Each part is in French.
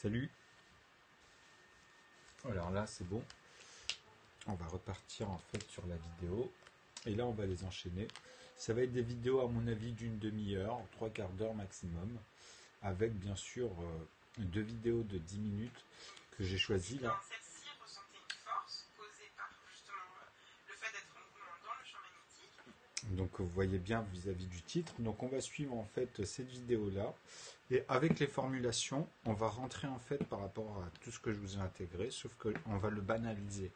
Salut. Alors là c'est bon. On va repartir en fait sur la vidéo. Et là on va les enchaîner. Ça va être des vidéos à mon avis d'une demi-heure, trois quarts d'heure maximum. Avec bien sûr deux vidéos de 10 minutes que j'ai choisies là. Celle-ci ressentait une force causée par justement le fait d'être en mouvement dans le champ magnétique. Donc vous voyez bien vis-à-vis du titre. Donc on va suivre en fait cette vidéo là. Et avec les formulations, on va rentrer en fait par rapport à tout ce que je vous ai intégré, sauf qu'on va le banaliser.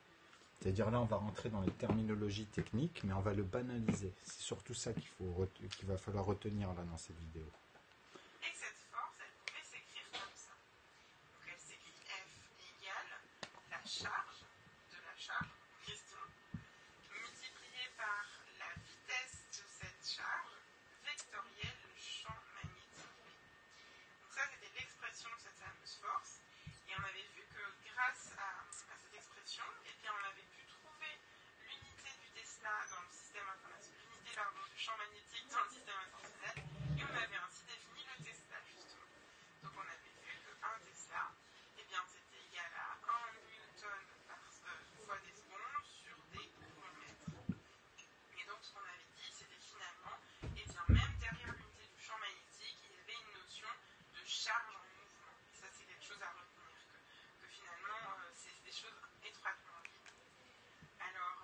C'est-à-dire là, on va rentrer dans les terminologies techniques, mais on va le banaliser. C'est surtout ça qu'il va falloir retenir là dans cette vidéo. Et cette force, elle pouvait s'écrire comme ça. Donc elle s'écrit F égale la charge de la charge en question, multipliée par la vitesse de cette charge, vectorielle le champ magnétique B. Donc ça, c'était l'expression de cette fameuse force. Et on avait vu que grâce à cette expression, eh bien, on avait pu trouver l'unité du Tesla dans le système informationnel, l'unité du champ magnétique dans le système informationnel, et on avait ainsi défini le Tesla justement. Donc on avait vu que 1 Tesla, eh bien, c'était égal à 1 newton fois des secondes sur des coulomètres. Et donc ce qu'on avait dit, c'était finalement, eh bien, même derrière l'unité du champ magnétique, il y avait une notion de charge en mouvement. Et ça, c'est quelque chose à retenir, que finalement, c'est des choses étroitement liées. Alors,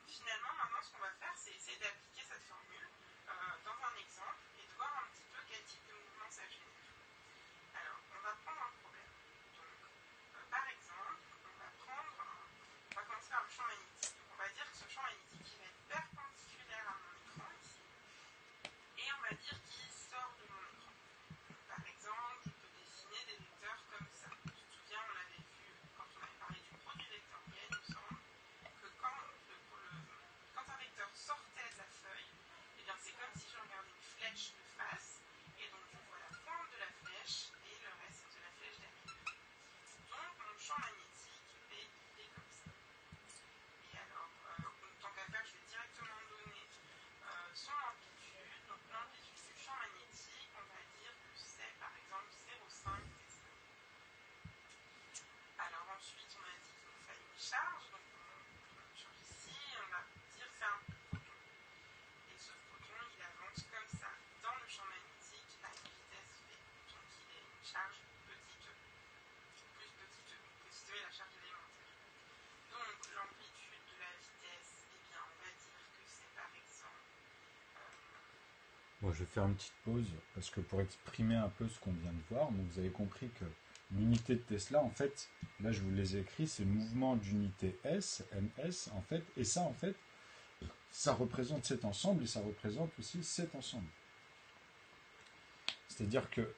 finalement, maintenant, ce qu'on va faire, c'est essayer d'appliquer cette formule dans un exemple et de voir un petit peu quel type de mouvement ça génère. Alors, on va prendre un problème. Donc, par exemple, on va commencer par le champ magnétique. Donc, on va dire que ce champ magnétique, il va être perpendiculaire à mon écran ici, et on va dire qu'il sort de mon écran. Donc, par exemple, je peux dessiner des vecteurs comme ça. Je me souviens, on l'avait vu quand on avait parlé du produit vectoriel, il me semble, que quand un vecteur sortait de la feuille, eh bien, c'est comme si je regardais une flèche de face, et donc je vois la pointe de la flèche et le reste de la flèche derrière. Donc, mon champ magnétique, il est comme ça. Et alors, tant qu'à faire, je vais directement donner son amplitude. Donc, l'amplitude du champ magnétique, on va dire que c'est par exemple 0,5 Tesla. Alors, ensuite, on a dit qu'il nous fallait une charge. Donc, on charge ici, on va dire que c'est un proton. Et ce proton, il avance comme ça dans le champ magnétique à une vitesse V. Donc, il est une charge petite e, plus petite e. Petite e est la charge élémentaire. Donc, l'amplitude de la vitesse, eh bien, on va dire que c'est par exemple... Bon, je vais faire une petite pause parce que pour exprimer un peu ce qu'on vient de voir, donc vous avez compris que l'unité de Tesla, en fait, là je vous les ai écrits, c'est le mouvement d'unité S, ms, en fait, et ça, en fait, ça représente cet ensemble et ça représente aussi cet ensemble. C'est-à-dire que,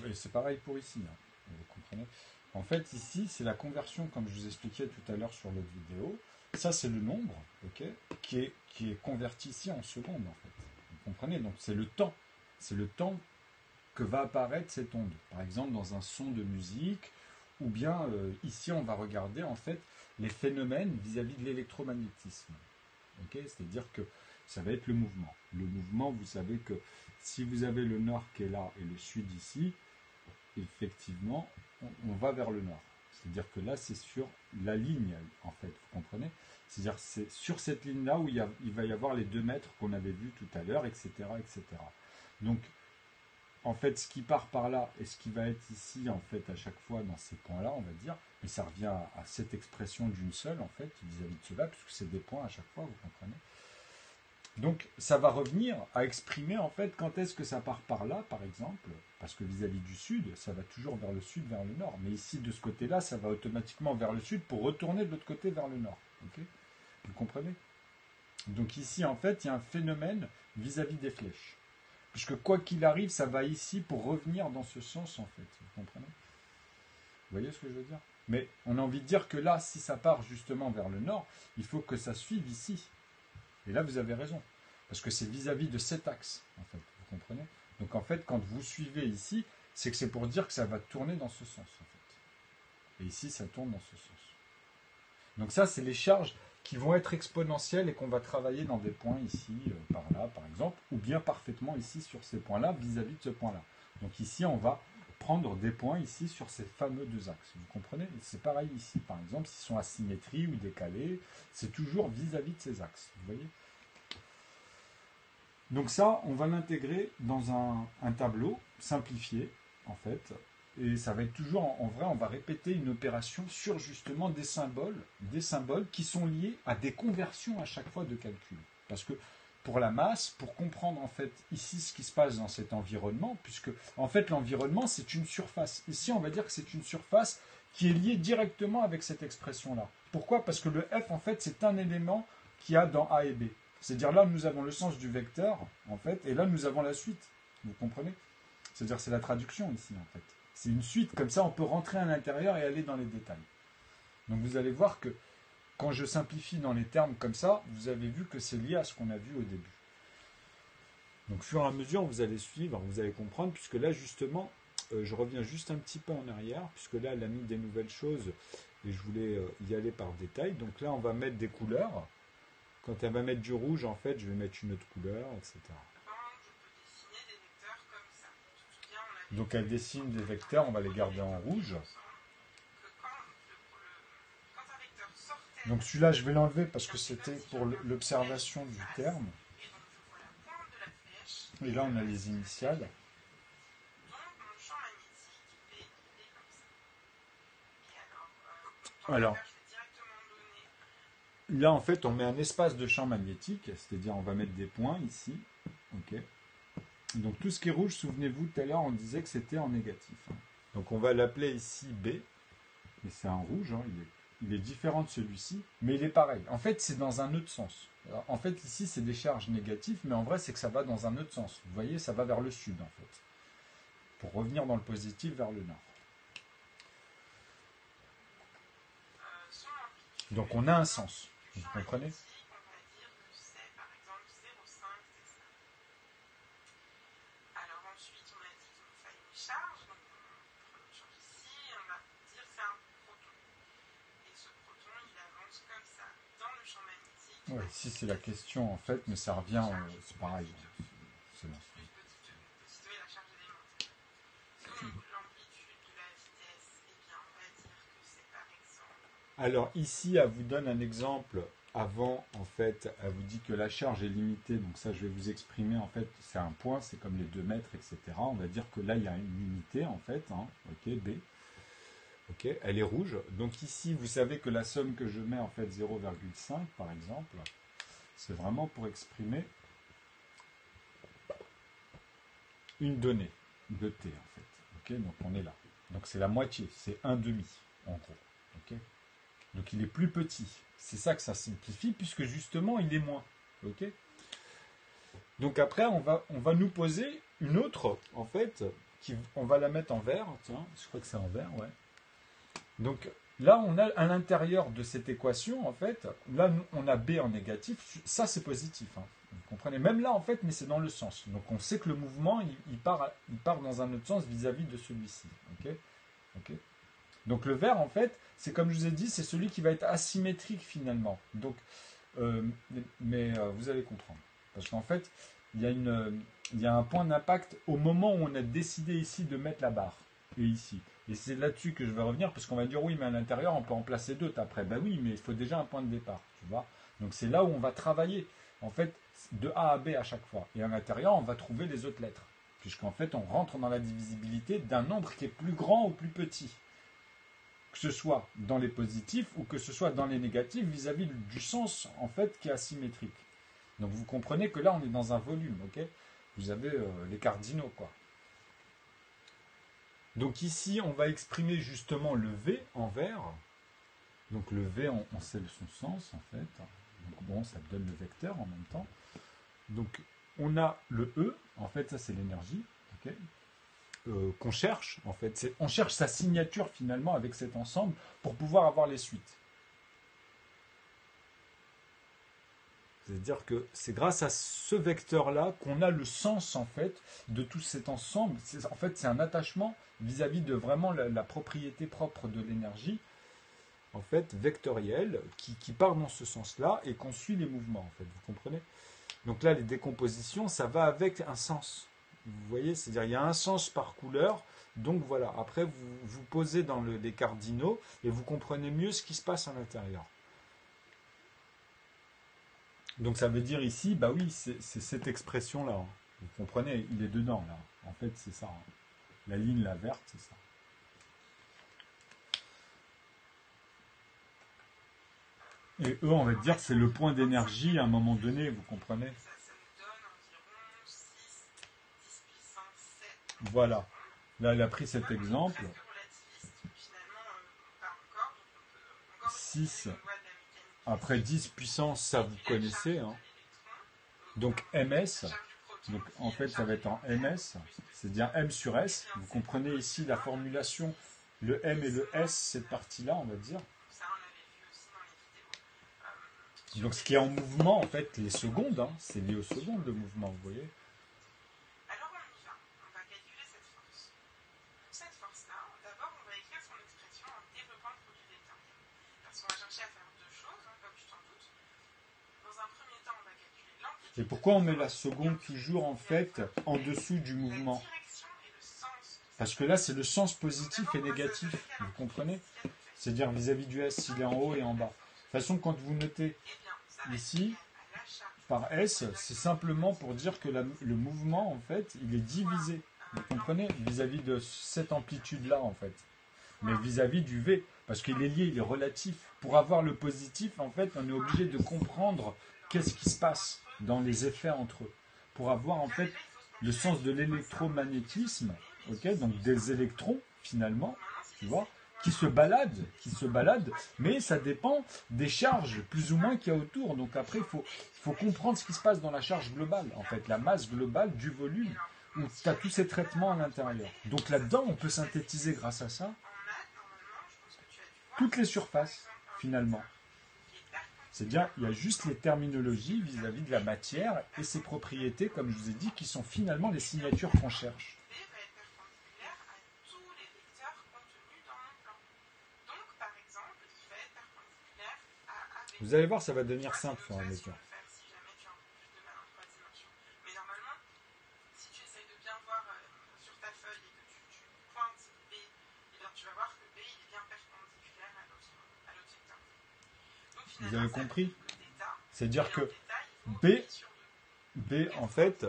et c'est pareil pour ici, hein, vous comprenez. En fait, ici, c'est la conversion, comme je vous expliquais tout à l'heure sur l'autre vidéo. Ça, c'est le nombre, ok, qui est converti ici en secondes, en fait. Vous comprenez? Donc, c'est le temps. C'est le temps que va apparaître cette onde. Par exemple, dans un son de musique, ou bien, ici, on va regarder, en fait, les phénomènes vis-à-vis de l'électromagnétisme. Ok, c'est-à-dire que ça va être le mouvement. Le mouvement, vous savez que si vous avez le nord qui est là et le sud ici, effectivement, on va vers le nord. C'est-à-dire que là, c'est sur la ligne, en fait, vous comprenez? C'est-à-dire c'est sur cette ligne-là où il va y avoir les 2 mètres qu'on avait vus tout à l'heure, etc., etc. Donc, en fait, ce qui part par là et ce qui va être ici, en fait, à chaque fois dans ces points-là, on va dire, et ça revient à cette expression d'une seule, en fait, vis-à-vis de cela, puisque c'est des points à chaque fois, vous comprenez? Donc, ça va revenir à exprimer, en fait, quand est-ce que ça part par là, par exemple, parce que vis-à-vis du sud, ça va toujours vers le sud, vers le nord. Mais ici, de ce côté-là, ça va automatiquement vers le sud pour retourner de l'autre côté vers le nord. Okay, vous comprenez? Donc ici, en fait, il y a un phénomène vis-à-vis des flèches. Puisque quoi qu'il arrive, ça va ici pour revenir dans ce sens, en fait. Vous comprenez? Vous voyez ce que je veux dire? Mais on a envie de dire que là, si ça part justement vers le nord, il faut que ça suive ici. Et là, vous avez raison. Parce que c'est vis-à-vis de cet axe, en fait. Vous comprenez? Donc, en fait, quand vous suivez ici, c'est que c'est pour dire que ça va tourner dans ce sens, en fait. Et ici, ça tourne dans ce sens. Donc ça, c'est les charges qui vont être exponentielles et qu'on va travailler dans des points ici, par là, par exemple, ou bien parfaitement ici, sur ces points-là, vis-à-vis de ce point-là. Donc ici, on va prendre des points ici sur ces fameux deux axes. Vous comprenez? C'est pareil ici, par exemple, s'ils sont à symétrie ou décalés, c'est toujours vis-à-vis de ces axes. Vous voyez? Donc ça, on va l'intégrer dans un tableau simplifié, en fait. Et ça va être toujours, en vrai, on va répéter une opération sur justement des symboles qui sont liés à des conversions à chaque fois de calcul. Parce que pour la masse, pour comprendre en fait ici ce qui se passe dans cet environnement, puisque en fait l'environnement c'est une surface. Ici on va dire que c'est une surface qui est liée directement avec cette expression-là. Pourquoi? Parce que le f en fait c'est un élément qu'il y a dans A et B. C'est-à-dire là nous avons le sens du vecteur en fait, et là nous avons la suite. Vous comprenez? C'est-à-dire c'est la traduction ici en fait. C'est une suite, comme ça on peut rentrer à l'intérieur et aller dans les détails. Donc vous allez voir que quand je simplifie dans les termes comme ça, vous avez vu que c'est lié à ce qu'on a vu au début. Donc, au fur et à mesure, vous allez suivre, vous allez comprendre, puisque là, justement, je reviens juste un petit peu en arrière, puisque là, elle a mis des nouvelles choses, et je voulais y aller par détail. Donc là, on va mettre des couleurs. Quand elle va mettre du rouge, en fait, je vais mettre une autre couleur, etc. Donc, elle dessine des vecteurs, on va les garder en rouge. Donc celui-là, je vais l'enlever parce que c'était pour l'observation du terme. Et là, on a les initiales. Alors, là, en fait, on met un espace de champ magnétique, c'est-à-dire on va mettre des points ici. Ok. Donc tout ce qui est rouge, souvenez-vous, tout à l'heure, on disait que c'était en négatif. Donc on va l'appeler ici B. Et c'est un rouge, hein, il est différent de celui-ci, mais il est pareil. En fait, c'est dans un autre sens. Alors, en fait, ici, c'est des charges négatives, mais en vrai, c'est que ça va dans un autre sens. Vous voyez, ça va vers le sud, en fait. Pour revenir dans le positif, vers le nord. Donc, on a un sens. Vous comprenez? Oui, ici c'est la question en fait, mais ça revient, c'est pareil. C'est bon. Alors ici, elle vous donne un exemple. Avant, en fait, elle vous dit que la charge est limitée. Donc ça, je vais vous exprimer. En fait, c'est un point, c'est comme les 2 mètres, etc. On va dire que là, il y a une unité, en fait. Hein, ok, B. Ok, elle est rouge. Donc ici, vous savez que la somme que je mets, en fait, 0,5, par exemple, c'est vraiment pour exprimer une donnée de t, en fait. Ok, donc on est là. Donc c'est la moitié, c'est un demi, en gros. Ok. Donc il est plus petit. C'est ça que ça simplifie, puisque justement, il est moins. Ok. Donc après, on va nous poser une autre, en fait, on va la mettre en vert. Tiens, je crois que c'est en vert, ouais. Donc là, on a à l'intérieur de cette équation, en fait, là, on a B en négatif. Ça, c'est positif. Hein. Vous comprenez? Même là, en fait, mais c'est dans le sens. Donc on sait que le mouvement, il part dans un autre sens vis-à-vis de celui-ci. Ok. Ok. Donc le vert, en fait, c'est comme je vous ai dit, c'est celui qui va être asymétrique finalement. Donc, vous allez comprendre. Parce qu'en fait, il y a un point d'impact au moment où on a décidé ici de mettre la barre. Et ici. Et c'est là-dessus que je vais revenir, parce qu'on va dire oui, mais à l'intérieur, on peut en placer d'autres après. Ben oui, mais il faut déjà un point de départ. Tu vois. Donc c'est là où on va travailler, en fait, de A à B à chaque fois. Et à l'intérieur, on va trouver les autres lettres. Puisqu'en fait, on rentre dans la divisibilité d'un nombre qui est plus grand ou plus petit. Que ce soit dans les positifs ou que ce soit dans les négatifs vis-à-vis du sens en fait qui est asymétrique. Donc vous comprenez que là on est dans un volume, ok? Vous avez les cardinaux quoi. Donc ici on va exprimer justement le V en vert. Donc le V on sait son sens en fait. Donc bon ça donne le vecteur en même temps. Donc on a le E, en fait ça c'est l'énergie, ok? Qu'on cherche, en fait. On cherche sa signature, finalement, avec cet ensemble, pour pouvoir avoir les suites. C'est-à-dire que c'est grâce à ce vecteur-là qu'on a le sens, en fait, de tout cet ensemble. En fait, c'est un attachement vis-à-vis de vraiment la propriété propre de l'énergie, en fait, vectorielle, qui part dans ce sens-là, et qu'on suit les mouvements, en fait. Vous comprenez? Donc là, les décompositions, ça va avec un sens. Vous voyez, c'est-à-dire il y a un sens par couleur. Donc voilà, après vous posez dans les cardinaux et vous comprenez mieux ce qui se passe à l'intérieur. Donc ça veut dire ici, bah oui, c'est cette expression-là. Hein. Vous comprenez, il est dedans là. En fait, c'est ça. Hein. La ligne, la verte, c'est ça. Et eux, on va dire, c'est le point d'énergie à un moment donné, vous comprenez? Ça nous donne environ 6, 10 puissance 7. Voilà. Là, elle a pris cet exemple. Presque relativiste, finalement, pas encore. Donc on peut encore 6. utiliser une loi de la mécanique. Après 10 puissance, ça vous connaissez. Hein. Donc MS, donc en fait ça va être en MS, c'est-à-dire M sur S. Vous comprenez ici la formulation, le M et le S, cette partie-là, on va dire. Ça, on l'avait vu aussi dans les vidéos. Donc ce qui est en mouvement, en fait, les secondes, hein, c'est lié aux secondes de mouvement, vous voyez. Alors on y va, on va calculer cette force. Pour cette force-là, d'abord on va écrire son expression en développant le produit vectoriel. Parce qu'on va chercher à faire deux choses, hein, comme tu t'en doutes. Dans un premier temps, on va calculer l'amplitude. Et pourquoi on met la seconde toujours, en fait, en dessous du mouvement? Parce que là, c'est le sens positif et négatif, vous comprenez? C'est-à-dire vis-à-vis du S, s'il est en haut et en bas. De toute façon, quand vous notez ici, par S, c'est simplement pour dire que le mouvement, en fait, il est divisé. Vous comprenez? Vis-à-vis de cette amplitude-là, en fait. Mais vis-à-vis du V. Parce qu'il est lié, il est relatif. Pour avoir le positif, en fait, on est obligé de comprendre qu'est-ce qui se passe dans les effets entre eux. Pour avoir, en fait, le sens de l'électromagnétisme, ok, donc des électrons, finalement, tu vois, qui se baladent, mais ça dépend des charges, plus ou moins, qu'il y a autour. Donc après, il faut comprendre ce qui se passe dans la charge globale, en fait, la masse globale du volume, où tu as tous ces traitements à l'intérieur. Donc là-dedans, on peut synthétiser, grâce à ça, toutes les surfaces, finalement. C'est-à-dire, il y a juste les terminologies vis-à-vis de la matière et ses propriétés, comme je vous ai dit, qui sont finalement les signatures qu'on cherche. Vous allez voir, ça va devenir simple sur la mesure. Mais normalement, si tu essayes de bien voir sur ta feuille et que tu pointes B, eh bien, tu vas voir que B il est bien perpendiculaire à l'autre vecteur. Donc, Vous avez compris? θ, C'est-à-dire que θ, B, en fait,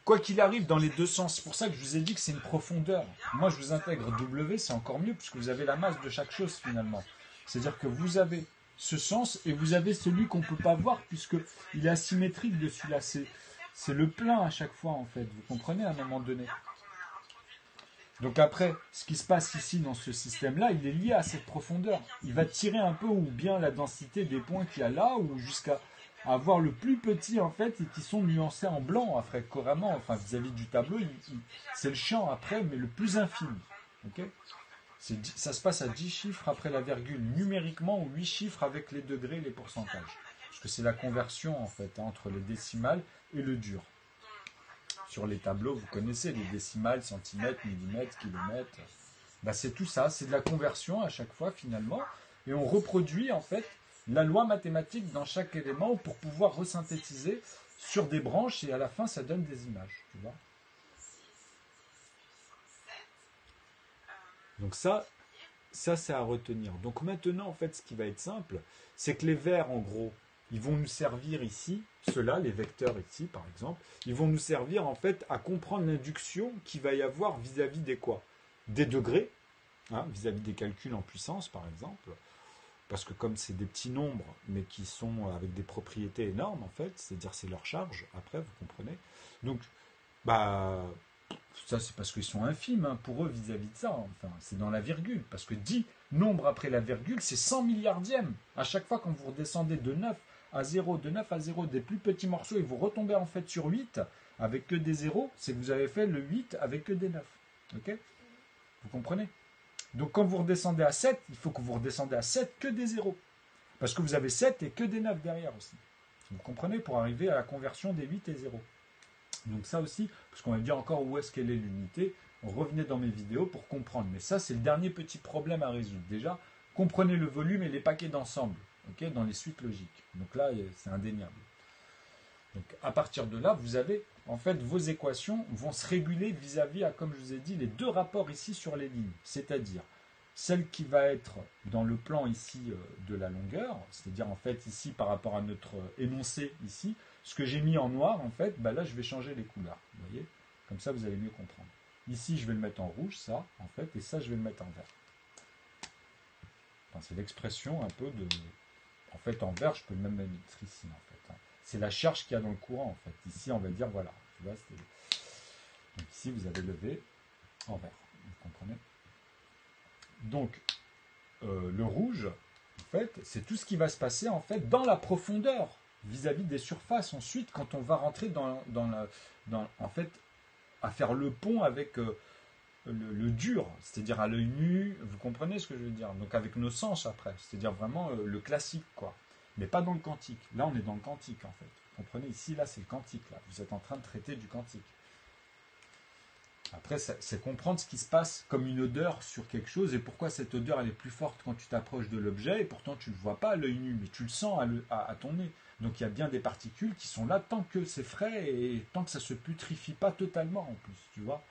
quoi qu'il arrive dans les deux sens, c'est pour ça que je vous ai dit que c'est une profondeur. Moi, je vous intègre W, c'est encore mieux, puisque vous avez la masse de chaque chose, finalement. C'est-à-dire que vous avez ce sens et vous avez celui qu'on ne peut pas voir, puisqu'il est asymétrique de celui-là. C'est le plein à chaque fois, en fait. Vous comprenez, à un moment donné. Donc après, ce qui se passe ici dans ce système-là, il est lié à cette profondeur. Il va tirer un peu ou bien la densité des points qu'il y a là, ou jusqu'à avoir le plus petit, en fait, et qui sont nuancés en blanc, après, couramment, enfin, vis-à-vis du tableau, c'est le champ après, mais le plus infime. Okay, ça se passe à 10 chiffres après la virgule, numériquement, ou 8 chiffres avec les degrés et les pourcentages. Parce que c'est la conversion, en fait, entre les décimales et le dur. Sur les tableaux, vous connaissez les décimales, centimètres, millimètres, kilomètres. Ben, c'est tout ça, c'est de la conversion à chaque fois, finalement. Et on reproduit, en fait, la loi mathématique dans chaque élément pour pouvoir resynthétiser sur des branches et à la fin, ça donne des images. Tu vois ? Donc ça c'est à retenir. Donc maintenant, en fait, ce qui va être simple, c'est que les verts, en gros, ils vont nous servir ici, ceux-là, les vecteurs ici, par exemple, ils vont nous servir, en fait, à comprendre l'induction qu'il va y avoir vis-à-vis des quoi? Des degrés, hein, vis-à-vis des calculs en puissance, par exemple, parce que comme c'est des petits nombres, mais qui sont avec des propriétés énormes, en fait, c'est-à-dire c'est leur charge, après, vous comprenez. Donc, bah... ça, c'est parce qu'ils sont infimes, hein, pour eux, vis-à-vis de ça. Enfin, c'est dans la virgule. Parce que 10 nombres après la virgule, c'est 100 milliardièmes. À chaque fois, quand vous redescendez de 9 à 0, de 9 à 0, des plus petits morceaux, et vous retombez en fait sur 8, avec que des 0, c'est que vous avez fait le 8 avec que des 9. Ok ? Vous comprenez ? Donc, quand vous redescendez à 7, il faut que vous redescendez à 7 que des 0. Parce que vous avez 7 et que des 9 derrière aussi. Vous comprenez ? Pour arriver à la conversion des 8 et 0. Donc ça aussi, parce qu'on va dire encore où est-ce qu'elle est l'unité, revenez dans mes vidéos pour comprendre. Mais ça, c'est le dernier petit problème à résoudre. Déjà, comprenez le volume et les paquets d'ensemble, okay, dans les suites logiques. Donc là, c'est indéniable. Donc à partir de là, vous avez, en fait, vos équations vont se réguler vis-à-vis, comme je vous ai dit, les deux rapports ici sur les lignes. C'est-à-dire celle qui va être dans le plan ici de la longueur, c'est-à-dire en fait ici par rapport à notre énoncé ici, ce que j'ai mis en noir, en fait, bah là je vais changer les couleurs. Vous voyez? Comme ça vous allez mieux comprendre. Ici je vais le mettre en rouge, ça, en fait, et ça je vais le mettre en vert. Enfin, c'est l'expression un peu de... En fait, en vert, je peux même mettre ici, en fait. Hein. C'est la charge qu'il y a dans le courant, en fait. Ici, on va dire, voilà. Tu vois, donc ici, vous avez le V en vert. Vous comprenez? Donc, le rouge, en fait, c'est tout ce qui va se passer, en fait, dans la profondeur, vis-à-vis des surfaces. Ensuite, quand on va rentrer en fait, à faire le pont avec... le dur, c'est-à-dire à l'œil nu, vous comprenez ce que je veux dire? Donc avec nos sens après, c'est-à-dire vraiment le classique, quoi. Mais pas dans le quantique. Là, on est dans le quantique, en fait. Vous comprenez? Ici, là, c'est le quantique, là. Vous êtes en train de traiter du quantique. Après, c'est comprendre ce qui se passe comme une odeur sur quelque chose et pourquoi cette odeur, elle est plus forte quand tu t'approches de l'objet et pourtant tu ne le vois pas à l'œil nu, mais tu le sens à ton nez. Donc il y a bien des particules qui sont là tant que c'est frais et tant que ça ne se putrifie pas totalement, en plus, tu vois?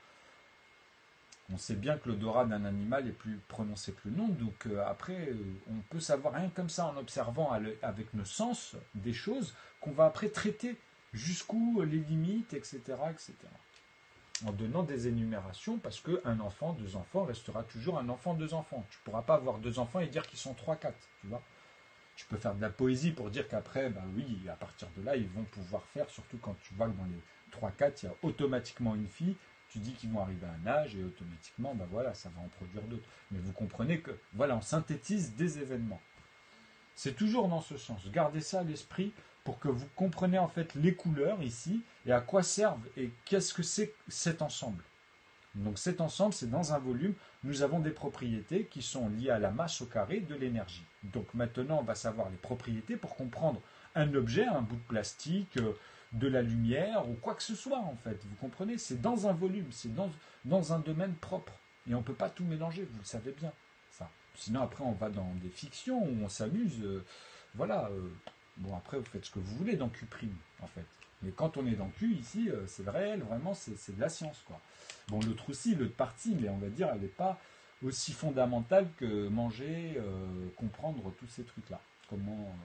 On sait bien que l'odorat d'un animal est plus prononcé que le nôtre, donc après, on peut savoir rien comme ça en observant avec nos sens des choses qu'on va après traiter jusqu'où les limites, etc., etc. En donnant des énumérations, parce qu'un enfant, deux enfants restera toujours un enfant, deux enfants. Tu ne pourras pas avoir deux enfants et dire qu'ils sont trois, quatre, tu vois. Tu peux faire de la poésie pour dire qu'après, ben oui, à partir de là, ils vont pouvoir faire, surtout quand tu vois que dans les trois, quatre, il y a automatiquement une fille. Tu dis qu'ils vont arriver à un âge et automatiquement, ben voilà, ça va en produire d'autres. Mais vous comprenez que, voilà, on synthétise des événements. C'est toujours dans ce sens. Gardez ça à l'esprit pour que vous compreniez en fait les couleurs ici et à quoi servent et qu'est-ce que c'est cet ensemble. Donc cet ensemble, c'est dans un volume, nous avons des propriétés qui sont liées à la masse au carré de l'énergie. Donc maintenant, on va savoir les propriétés pour comprendre un objet, un bout de plastique, de la lumière ou quoi que ce soit en fait. Vous comprenez? C'est dans un volume, c'est dans un domaine propre. Et on ne peut pas tout mélanger, vous le savez bien. Ça. Sinon après on va dans des fictions où on s'amuse. Voilà. Bon après vous faites ce que vous voulez dans Q', en fait. Mais quand on est dans Q ici, c'est le réel, vraiment c'est de la science, quoi. Bon l'autre aussi, l'autre partie, mais on va dire elle n'est pas aussi fondamentale que manger, comprendre tous ces trucs-là. Comment...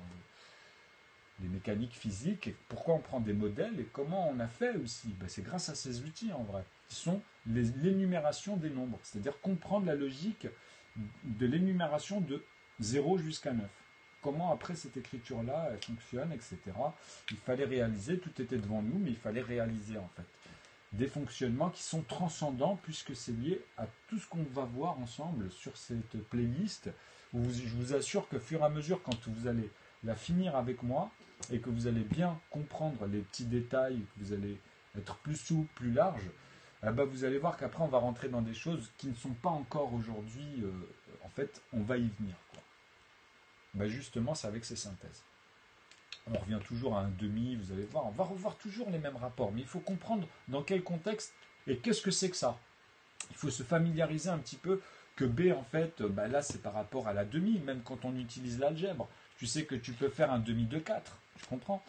les mécaniques physiques, et pourquoi on prend des modèles et comment on a fait aussi. Ben, c'est grâce à ces outils en vrai, qui sont l'énumération des nombres, c'est-à-dire comprendre la logique de l'énumération de 0 jusqu'à 9. Comment après cette écriture-là, elle fonctionne, etc. Il fallait réaliser, tout était devant nous, mais il fallait réaliser en fait. Des fonctionnements qui sont transcendants puisque c'est lié à tout ce qu'on va voir ensemble sur cette playlist. Où je vous assure que, fur et à mesure, quand vous allez la finir avec moi et que vous allez bien comprendre les petits détails, que vous allez être plus souple, plus large, vous allez voir qu'après on va rentrer dans des choses qui ne sont pas encore aujourd'hui, en fait, on va y venir, quoi. Justement, c'est avec ces synthèses. On revient toujours à un demi, vous allez voir, on va revoir toujours les mêmes rapports, mais il faut comprendre dans quel contexte et qu'est-ce que c'est que ça. Il faut se familiariser un petit peu que B, en fait, là c'est par rapport à la demi, même quand on utilise l'algèbre. Tu sais que tu peux faire un demi de 4, tu comprends?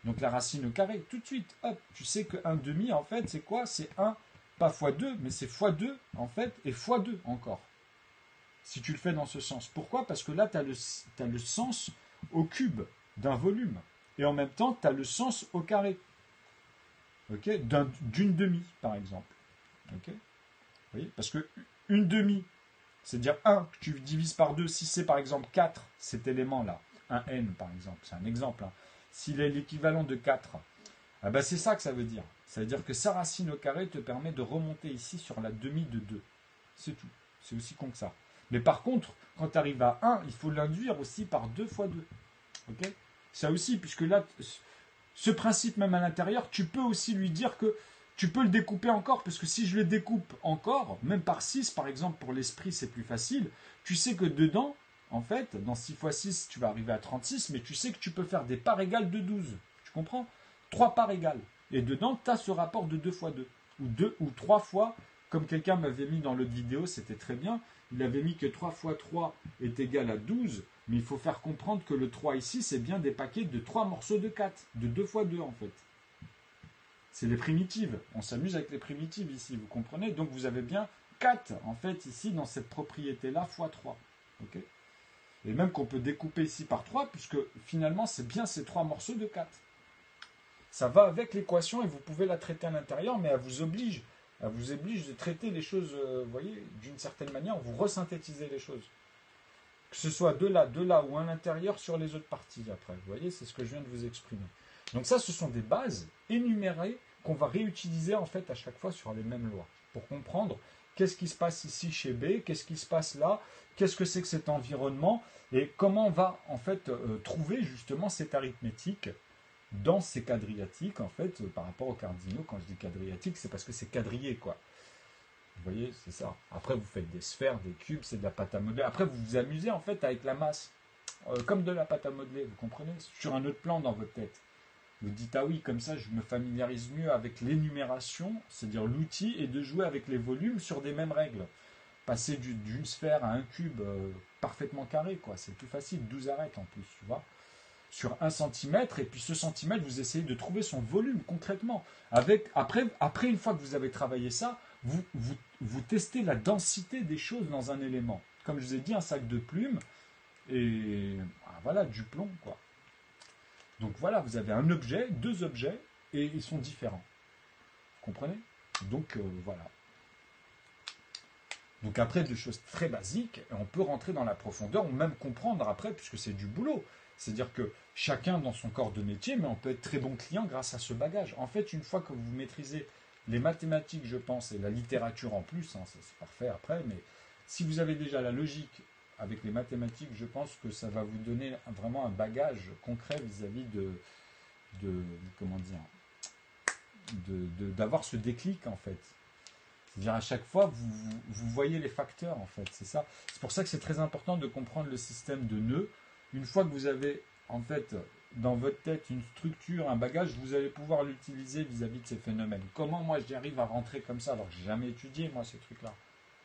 Donc la racine au carré, tout de suite, hop, tu sais qu'un demi, en fait, c'est quoi? C'est 1, pas fois 2, mais c'est fois 2, en fait, et fois 2 encore. Si tu le fais dans ce sens. Pourquoi? Parce que là, tu as le sens au cube d'un volume. Et en même temps, tu as le sens au carré. Ok? D'une demi, par exemple. Ok? Vous voyez? Parce que une demi, c'est-à-dire 1 que tu divises par 2, si c'est par exemple 4, cet élément-là, un n par exemple, c'est un exemple, hein. S'il est l'équivalent de 4, c'est ça que ça veut dire. Ça veut dire que sa racine au carré te permet de remonter ici sur la demi de 2. C'est tout. C'est aussi con que ça. Mais par contre, quand tu arrives à 1, il faut l'induire aussi par 2 fois 2. Ok? Ça aussi, puisque là, ce principe même à l'intérieur, tu peux aussi lui dire que tu peux le découper encore, parce que si je le découpe encore, même par 6 par exemple, pour l'esprit c'est plus facile, tu sais que dedans, en fait, dans 6 fois 6, tu vas arriver à 36, mais tu sais que tu peux faire des parts égales de 12. Tu comprends? 3 parts égales. Et dedans, tu as ce rapport de 2 fois 2. Ou 2 ou 3 fois, comme quelqu'un m'avait mis dans l'autre vidéo, c'était très bien, il avait mis que 3 fois 3 est égal à 12, Mais il faut faire comprendre que le 3 ici, c'est bien des paquets de 3 morceaux de 4, de 2 fois 2 en fait. C'est les primitives. On s'amuse avec les primitives ici, vous comprenez? Donc vous avez bien 4 en fait ici dans cette propriété-là fois 3. Okay, et même qu'on peut découper ici par 3, puisque finalement c'est bien ces 3 morceaux de 4. Ça va avec l'équation et vous pouvez la traiter à l'intérieur, mais elle vous oblige de traiter les choses, vous voyez, d'une certaine manière, vous resynthétisez les choses. Que ce soit de là ou à l'intérieur sur les autres parties après. Vous voyez, c'est ce que je viens de vous exprimer. Donc ça, ce sont des bases énumérées qu'on va réutiliser en fait à chaque fois sur les mêmes lois. Pour comprendre qu'est-ce qui se passe ici chez B, qu'est-ce qui se passe là, qu'est-ce que c'est que cet environnement, et comment on va en fait trouver justement cette arithmétique dans ces quadriatiques, en fait, par rapport aux cardinaux. Quand je dis quadriatique, c'est parce que c'est quadrillé, quoi. Vous voyez, c'est ça. Après, vous faites des sphères, des cubes, c'est de la pâte à modeler. Après, vous vous amusez, en fait, avec la masse. Comme de la pâte à modeler, vous comprenez? Sur un autre plan dans votre tête. Vous dites, ah oui, comme ça, je me familiarise mieux avec l'énumération, c'est-à-dire l'outil, et de jouer avec les volumes sur des mêmes règles. Passer d'une sphère à un cube parfaitement carré, quoi. C'est plus facile, 12 arêtes en plus, tu vois. Sur 1 cm, et puis ce centimètre, vous essayez de trouver son volume concrètement. Après, une fois que vous avez travaillé ça, vous testez la densité des choses dans un élément. Comme je vous ai dit, un sac de plumes, et voilà, du plomb, quoi. Donc voilà, vous avez un objet, 2 objets, et ils sont différents. Vous comprenez? Donc voilà. Donc après, des choses très basiques, on peut rentrer dans la profondeur, ou même comprendre après, puisque c'est du boulot. C'est-à-dire que chacun dans son corps de métier, mais on peut être très bon client grâce à ce bagage. En fait, une fois que vous maîtrisez les mathématiques, je pense, et la littérature en plus, hein, c'est parfait après, mais si vous avez déjà la logique avec les mathématiques, je pense que ça va vous donner vraiment un bagage concret vis-à-vis comment dire, d'avoir ce déclic, en fait. C'est-à-dire à chaque fois, vous voyez les facteurs, en fait, c'est ça. C'est pour ça que c'est très important de comprendre le système de nœuds. Une fois que vous avez, en fait, dans votre tête, une structure, un bagage, vous allez pouvoir l'utiliser vis-à-vis de ces phénomènes. Comment, moi, j'y arrive à rentrer comme ça, alors que je n'ai jamais étudié, moi, ces trucs-là.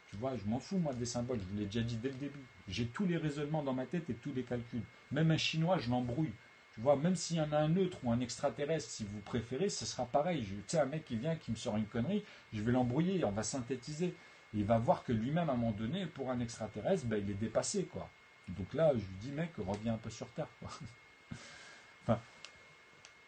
Tu vois, je m'en fous, moi, des symboles. Je vous l'ai déjà dit dès le début. J'ai tous les raisonnements dans ma tête et tous les calculs. Même un chinois, je l'embrouille. Tu vois, même s'il y en a un neutre ou un extraterrestre, si vous préférez, ce sera pareil. Tu sais, un mec qui vient, qui me sort une connerie, je vais l'embrouiller, on va synthétiser. Et il va voir que lui-même, à un moment donné, pour un extraterrestre, ben, il est dépassé, quoi. Donc là, je lui dis, mec, reviens un peu sur Terre, quoi. Enfin,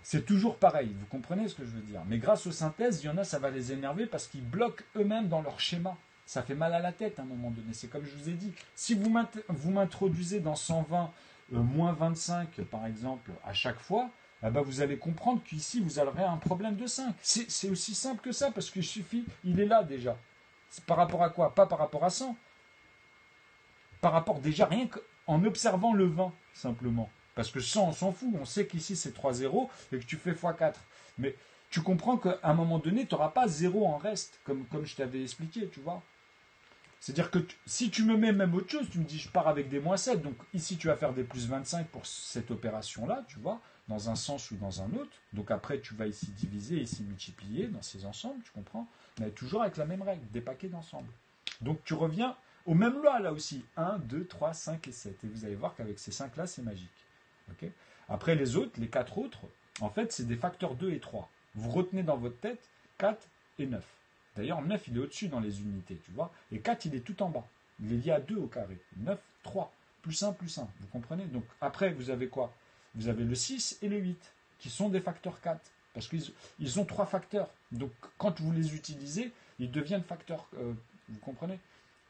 c'est toujours pareil, vous comprenez ce que je veux dire. Mais grâce aux synthèses, il y en a, ça va les énerver parce qu'ils bloquent eux-mêmes dans leur schéma. Ça fait mal à la tête à un moment donné. C'est comme je vous ai dit. Si vous m'introduisez dans 120, moins 25, par exemple, à chaque fois, eh ben vous allez comprendre qu'ici, vous aurez un problème de 5. C'est aussi simple que ça, parce qu'il suffit, il est là déjà. C'est par rapport à quoi? Pas par rapport à 100. Par rapport déjà, rien qu'en observant le 20, simplement. Parce que 100, on s'en fout. On sait qu'ici, c'est 3 zéros et que tu fais x4. Mais tu comprends qu'à un moment donné, tu n'auras pas 0 en reste, comme je t'avais expliqué, tu vois. C'est-à-dire que si tu me mets même autre chose, tu me dis je pars avec des moins 7, donc ici tu vas faire des plus 25 pour cette opération-là, tu vois, dans un sens ou dans un autre. Donc après tu vas ici diviser, ici multiplier dans ces ensembles, tu comprends? Mais toujours avec la même règle, des paquets d'ensemble. Donc tu reviens aux mêmes lois là aussi, 1, 2, 3, 5 et 7. Et vous allez voir qu'avec ces 5-là, c'est magique. Okay, après les autres, les 4 autres, en fait c'est des facteurs 2 et 3. Vous retenez dans votre tête 4 et 9. D'ailleurs, 9, il est au-dessus dans les unités, tu vois. Et 4, il est tout en bas. Il est lié à 2 au carré. 9, 3. Plus 1, plus 1. Vous comprenez? Donc, après, vous avez quoi? Vous avez le 6 et le 8, qui sont des facteurs 4. Parce qu'ils ont 3 facteurs. Donc, quand vous les utilisez, ils deviennent facteurs. Vous comprenez?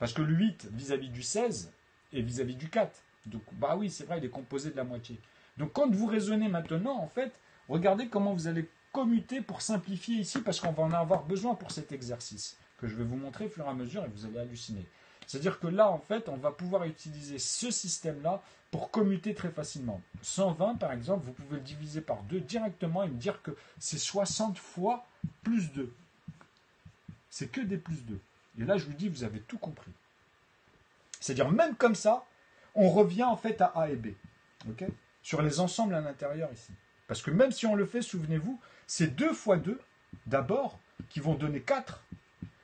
Parce que le 8, vis-à-vis du 16, et vis-à-vis du 4. Donc, bah oui, c'est vrai, il est composé de la moitié. Donc, quand vous raisonnez maintenant, en fait, regardez comment vous allez commuter pour simplifier ici, parce qu'on va en avoir besoin pour cet exercice, que je vais vous montrer au fur et à mesure, et vous allez halluciner. C'est-à-dire que là, en fait, on va pouvoir utiliser ce système-là pour commuter très facilement. 120, par exemple, vous pouvez le diviser par 2 directement et me dire que c'est 60 fois plus 2. C'est que des plus 2. Et là, je vous dis, vous avez tout compris. C'est-à-dire, même comme ça, on revient en fait à A et B. Okay, sur les ensembles à l'intérieur ici. Parce que même si on le fait, souvenez-vous, c'est 2 fois 2, d'abord, qui vont donner 4.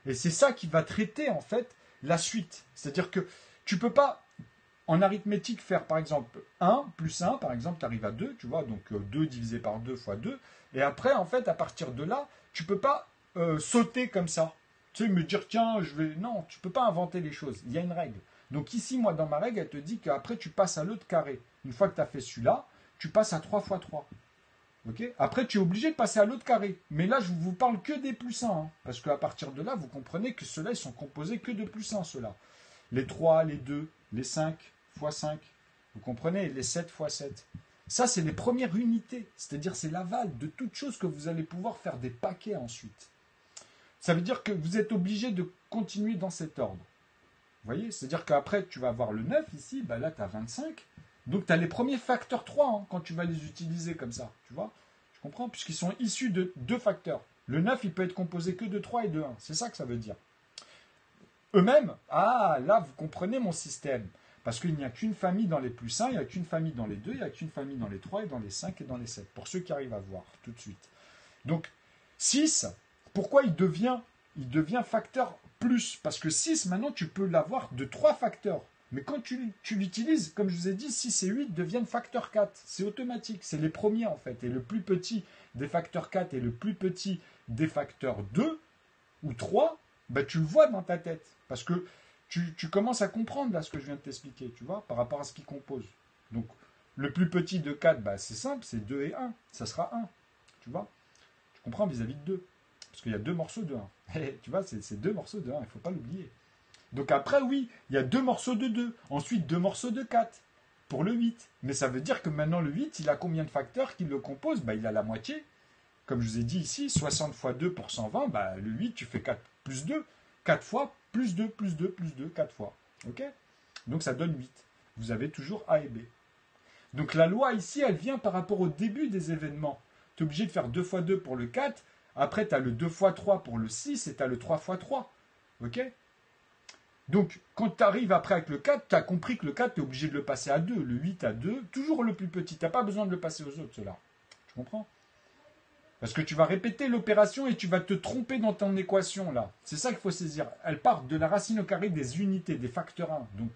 Et c'est ça qui va traiter, en fait, la suite. C'est-à-dire que tu ne peux pas en arithmétique, faire par exemple 1 plus 1, par exemple, tu arrives à 2, tu vois, donc 2 divisé par 2 fois 2. Et après, en fait, à partir de là, tu ne peux pas sauter comme ça. Tu sais, me dire, tiens, je vais... Non, tu ne peux pas inventer les choses. Il y a une règle. Donc ici, moi, dans ma règle, elle te dit qu'après, tu passes à l'autre carré. Une fois que tu as fait celui-là, tu passes à 3 fois 3. Okay, après, tu es obligé de passer à l'autre carré. Mais là, je ne vous parle que des plus 1. Hein, parce qu'à partir de là, vous comprenez que ceux-là, ils sont composés que de plus 1, ceux-là. Les 3, les 2, les 5 fois 5. Vous comprenez? Les 7 fois 7. Ça, c'est les premières unités. C'est-à-dire, c'est l'aval de toute chose que vous allez pouvoir faire des paquets ensuite. Ça veut dire que vous êtes obligé de continuer dans cet ordre. Vous voyez? C'est-à-dire qu'après, tu vas avoir le 9 ici. Bah là, tu as 25. Donc, tu as les premiers facteurs 3 hein, quand tu vas les utiliser comme ça. Tu vois? Je comprends? Puisqu'ils sont issus de 2 facteurs. Le 9, il peut être composé que de 3 et de 1. C'est ça que ça veut dire. Eux-mêmes, ah, là, vous comprenez mon système. Parce qu'il n'y a qu'une famille dans les plus 1, il n'y a qu'une famille dans les 2, il n'y a qu'une famille dans les 3 et dans les 5 et dans les 7. Pour ceux qui arrivent à voir tout de suite. Donc, 6, pourquoi il devient facteur plus? Parce que 6, maintenant, tu peux l'avoir de 3 facteurs. Mais quand tu l'utilises, comme je vous ai dit, 6 et 8 deviennent facteur 4. C'est automatique. C'est les premiers, en fait. Et le plus petit des facteurs 4 et le plus petit des facteurs 2 ou 3, bah, tu le vois dans ta tête. Parce que tu commences à comprendre là ce que je viens de t'expliquer, tu vois, par rapport à ce qui compose. Donc, le plus petit de 4, bah, c'est simple, c'est 2 et 1. Ça sera 1. Tu vois? Tu comprends vis-à-vis de 2. Parce qu'il y a 2 morceaux de 1. Tu vois, c'est 2 morceaux de 1, il ne faut pas l'oublier. Donc après, oui, il y a 2 morceaux de 2. Ensuite, 2 morceaux de 4 pour le 8. Mais ça veut dire que maintenant, le 8, il a combien de facteurs qui le composent? Bah, il a la moitié. Comme je vous ai dit ici, 60 fois 2 pour 120, bah, le 8, tu fais 4 plus 2. 4 fois, plus 2, plus 2, plus 2, 4 fois. Ok? Donc ça donne 8. Vous avez toujours A et B. Donc la loi ici, elle vient par rapport au début des événements. Tu es obligé de faire 2 fois 2 pour le 4. Après, tu as le 2 fois 3 pour le 6 et tu as le 3 fois 3. Ok? Donc, quand tu arrives après avec le 4, tu as compris que le 4, tu es obligé de le passer à 2. Le 8 à 2, toujours le plus petit. Tu n'as pas besoin de le passer aux autres, ceux-là. Tu comprends? Parce que tu vas répéter l'opération et tu vas te tromper dans ton équation, là. C'est ça qu'il faut saisir. Elle part de la racine au carré des unités, des facteurs 1. Donc,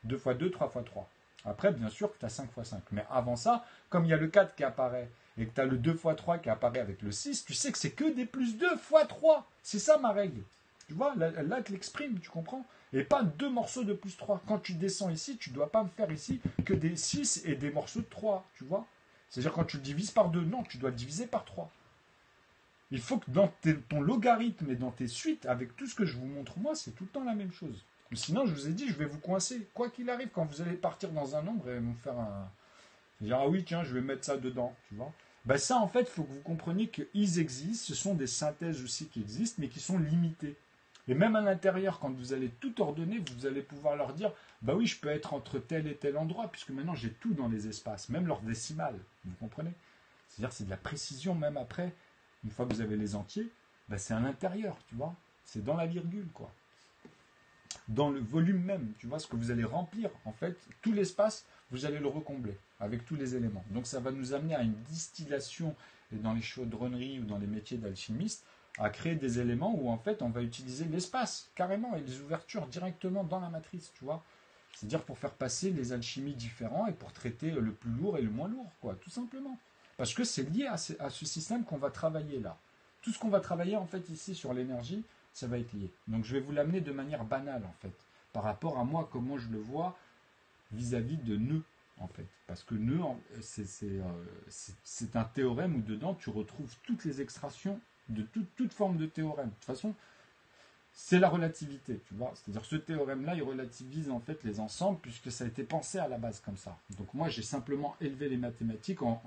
2 fois 2, 3 fois 3. Après, bien sûr, tu as 5 fois 5. Mais avant ça, comme il y a le 4 qui apparaît et que tu as le 2 fois 3 qui apparaît avec le 6, tu sais que c'est que des plus 2 fois 3. C'est ça ma règle. Tu vois, là tu l'exprimes, tu comprends? Et pas 2 morceaux de plus 3. Quand tu descends ici, tu ne dois pas me faire ici que des 6 et des morceaux de 3. Tu vois? C'est-à-dire quand tu le divises par 2, non, tu dois le diviser par 3. Il faut que dans ton logarithme et dans tes suites, avec tout ce que je vous montre moi, c'est tout le temps la même chose. Sinon, je vous ai dit, je vais vous coincer. Quoi qu'il arrive, quand vous allez partir dans un nombre et me faire un... Dire, ah oui, tiens, je vais mettre ça dedans, tu vois. Ben ça, en fait, il faut que vous compreniez qu'ils existent. Ce sont des synthèses aussi qui existent, mais qui sont limitées. Et même à l'intérieur, quand vous allez tout ordonner, vous allez pouvoir leur dire, bah oui, je peux être entre tel et tel endroit, puisque maintenant j'ai tout dans les espaces, même leur décimale. Vous comprenez? C'est-à-dire, c'est de la précision même après. Une fois que vous avez les entiers, ben c'est à l'intérieur, tu vois. C'est dans la virgule, quoi. Dans le volume même, tu vois, ce que vous allez remplir, en fait, tout l'espace, vous allez le recombler avec tous les éléments. Donc ça va nous amener à une distillation, et dans les chaudronneries ou dans les métiers d'alchimiste, à créer des éléments où, en fait, on va utiliser l'espace, carrément, et les ouvertures directement dans la matrice, tu vois. C'est-à-dire pour faire passer les alchimies différents et pour traiter le plus lourd et le moins lourd, quoi, tout simplement. Parce que c'est lié à ce système qu'on va travailler là. Tout ce qu'on va travailler en fait ici sur l'énergie, ça va être lié. Donc je vais vous l'amener de manière banale en fait, par rapport à moi, comment je le vois vis-à-vis de nœud en fait. Parce que nœud, c'est un théorème où dedans tu retrouves toutes les extractions de toute forme de théorème. De toute façon, c'est la relativité, tu vois. C'est-à-dire ce théorème-là, il relativise en fait les ensembles puisque ça a été pensé à la base comme ça. Donc moi, j'ai simplement élevé les mathématiques en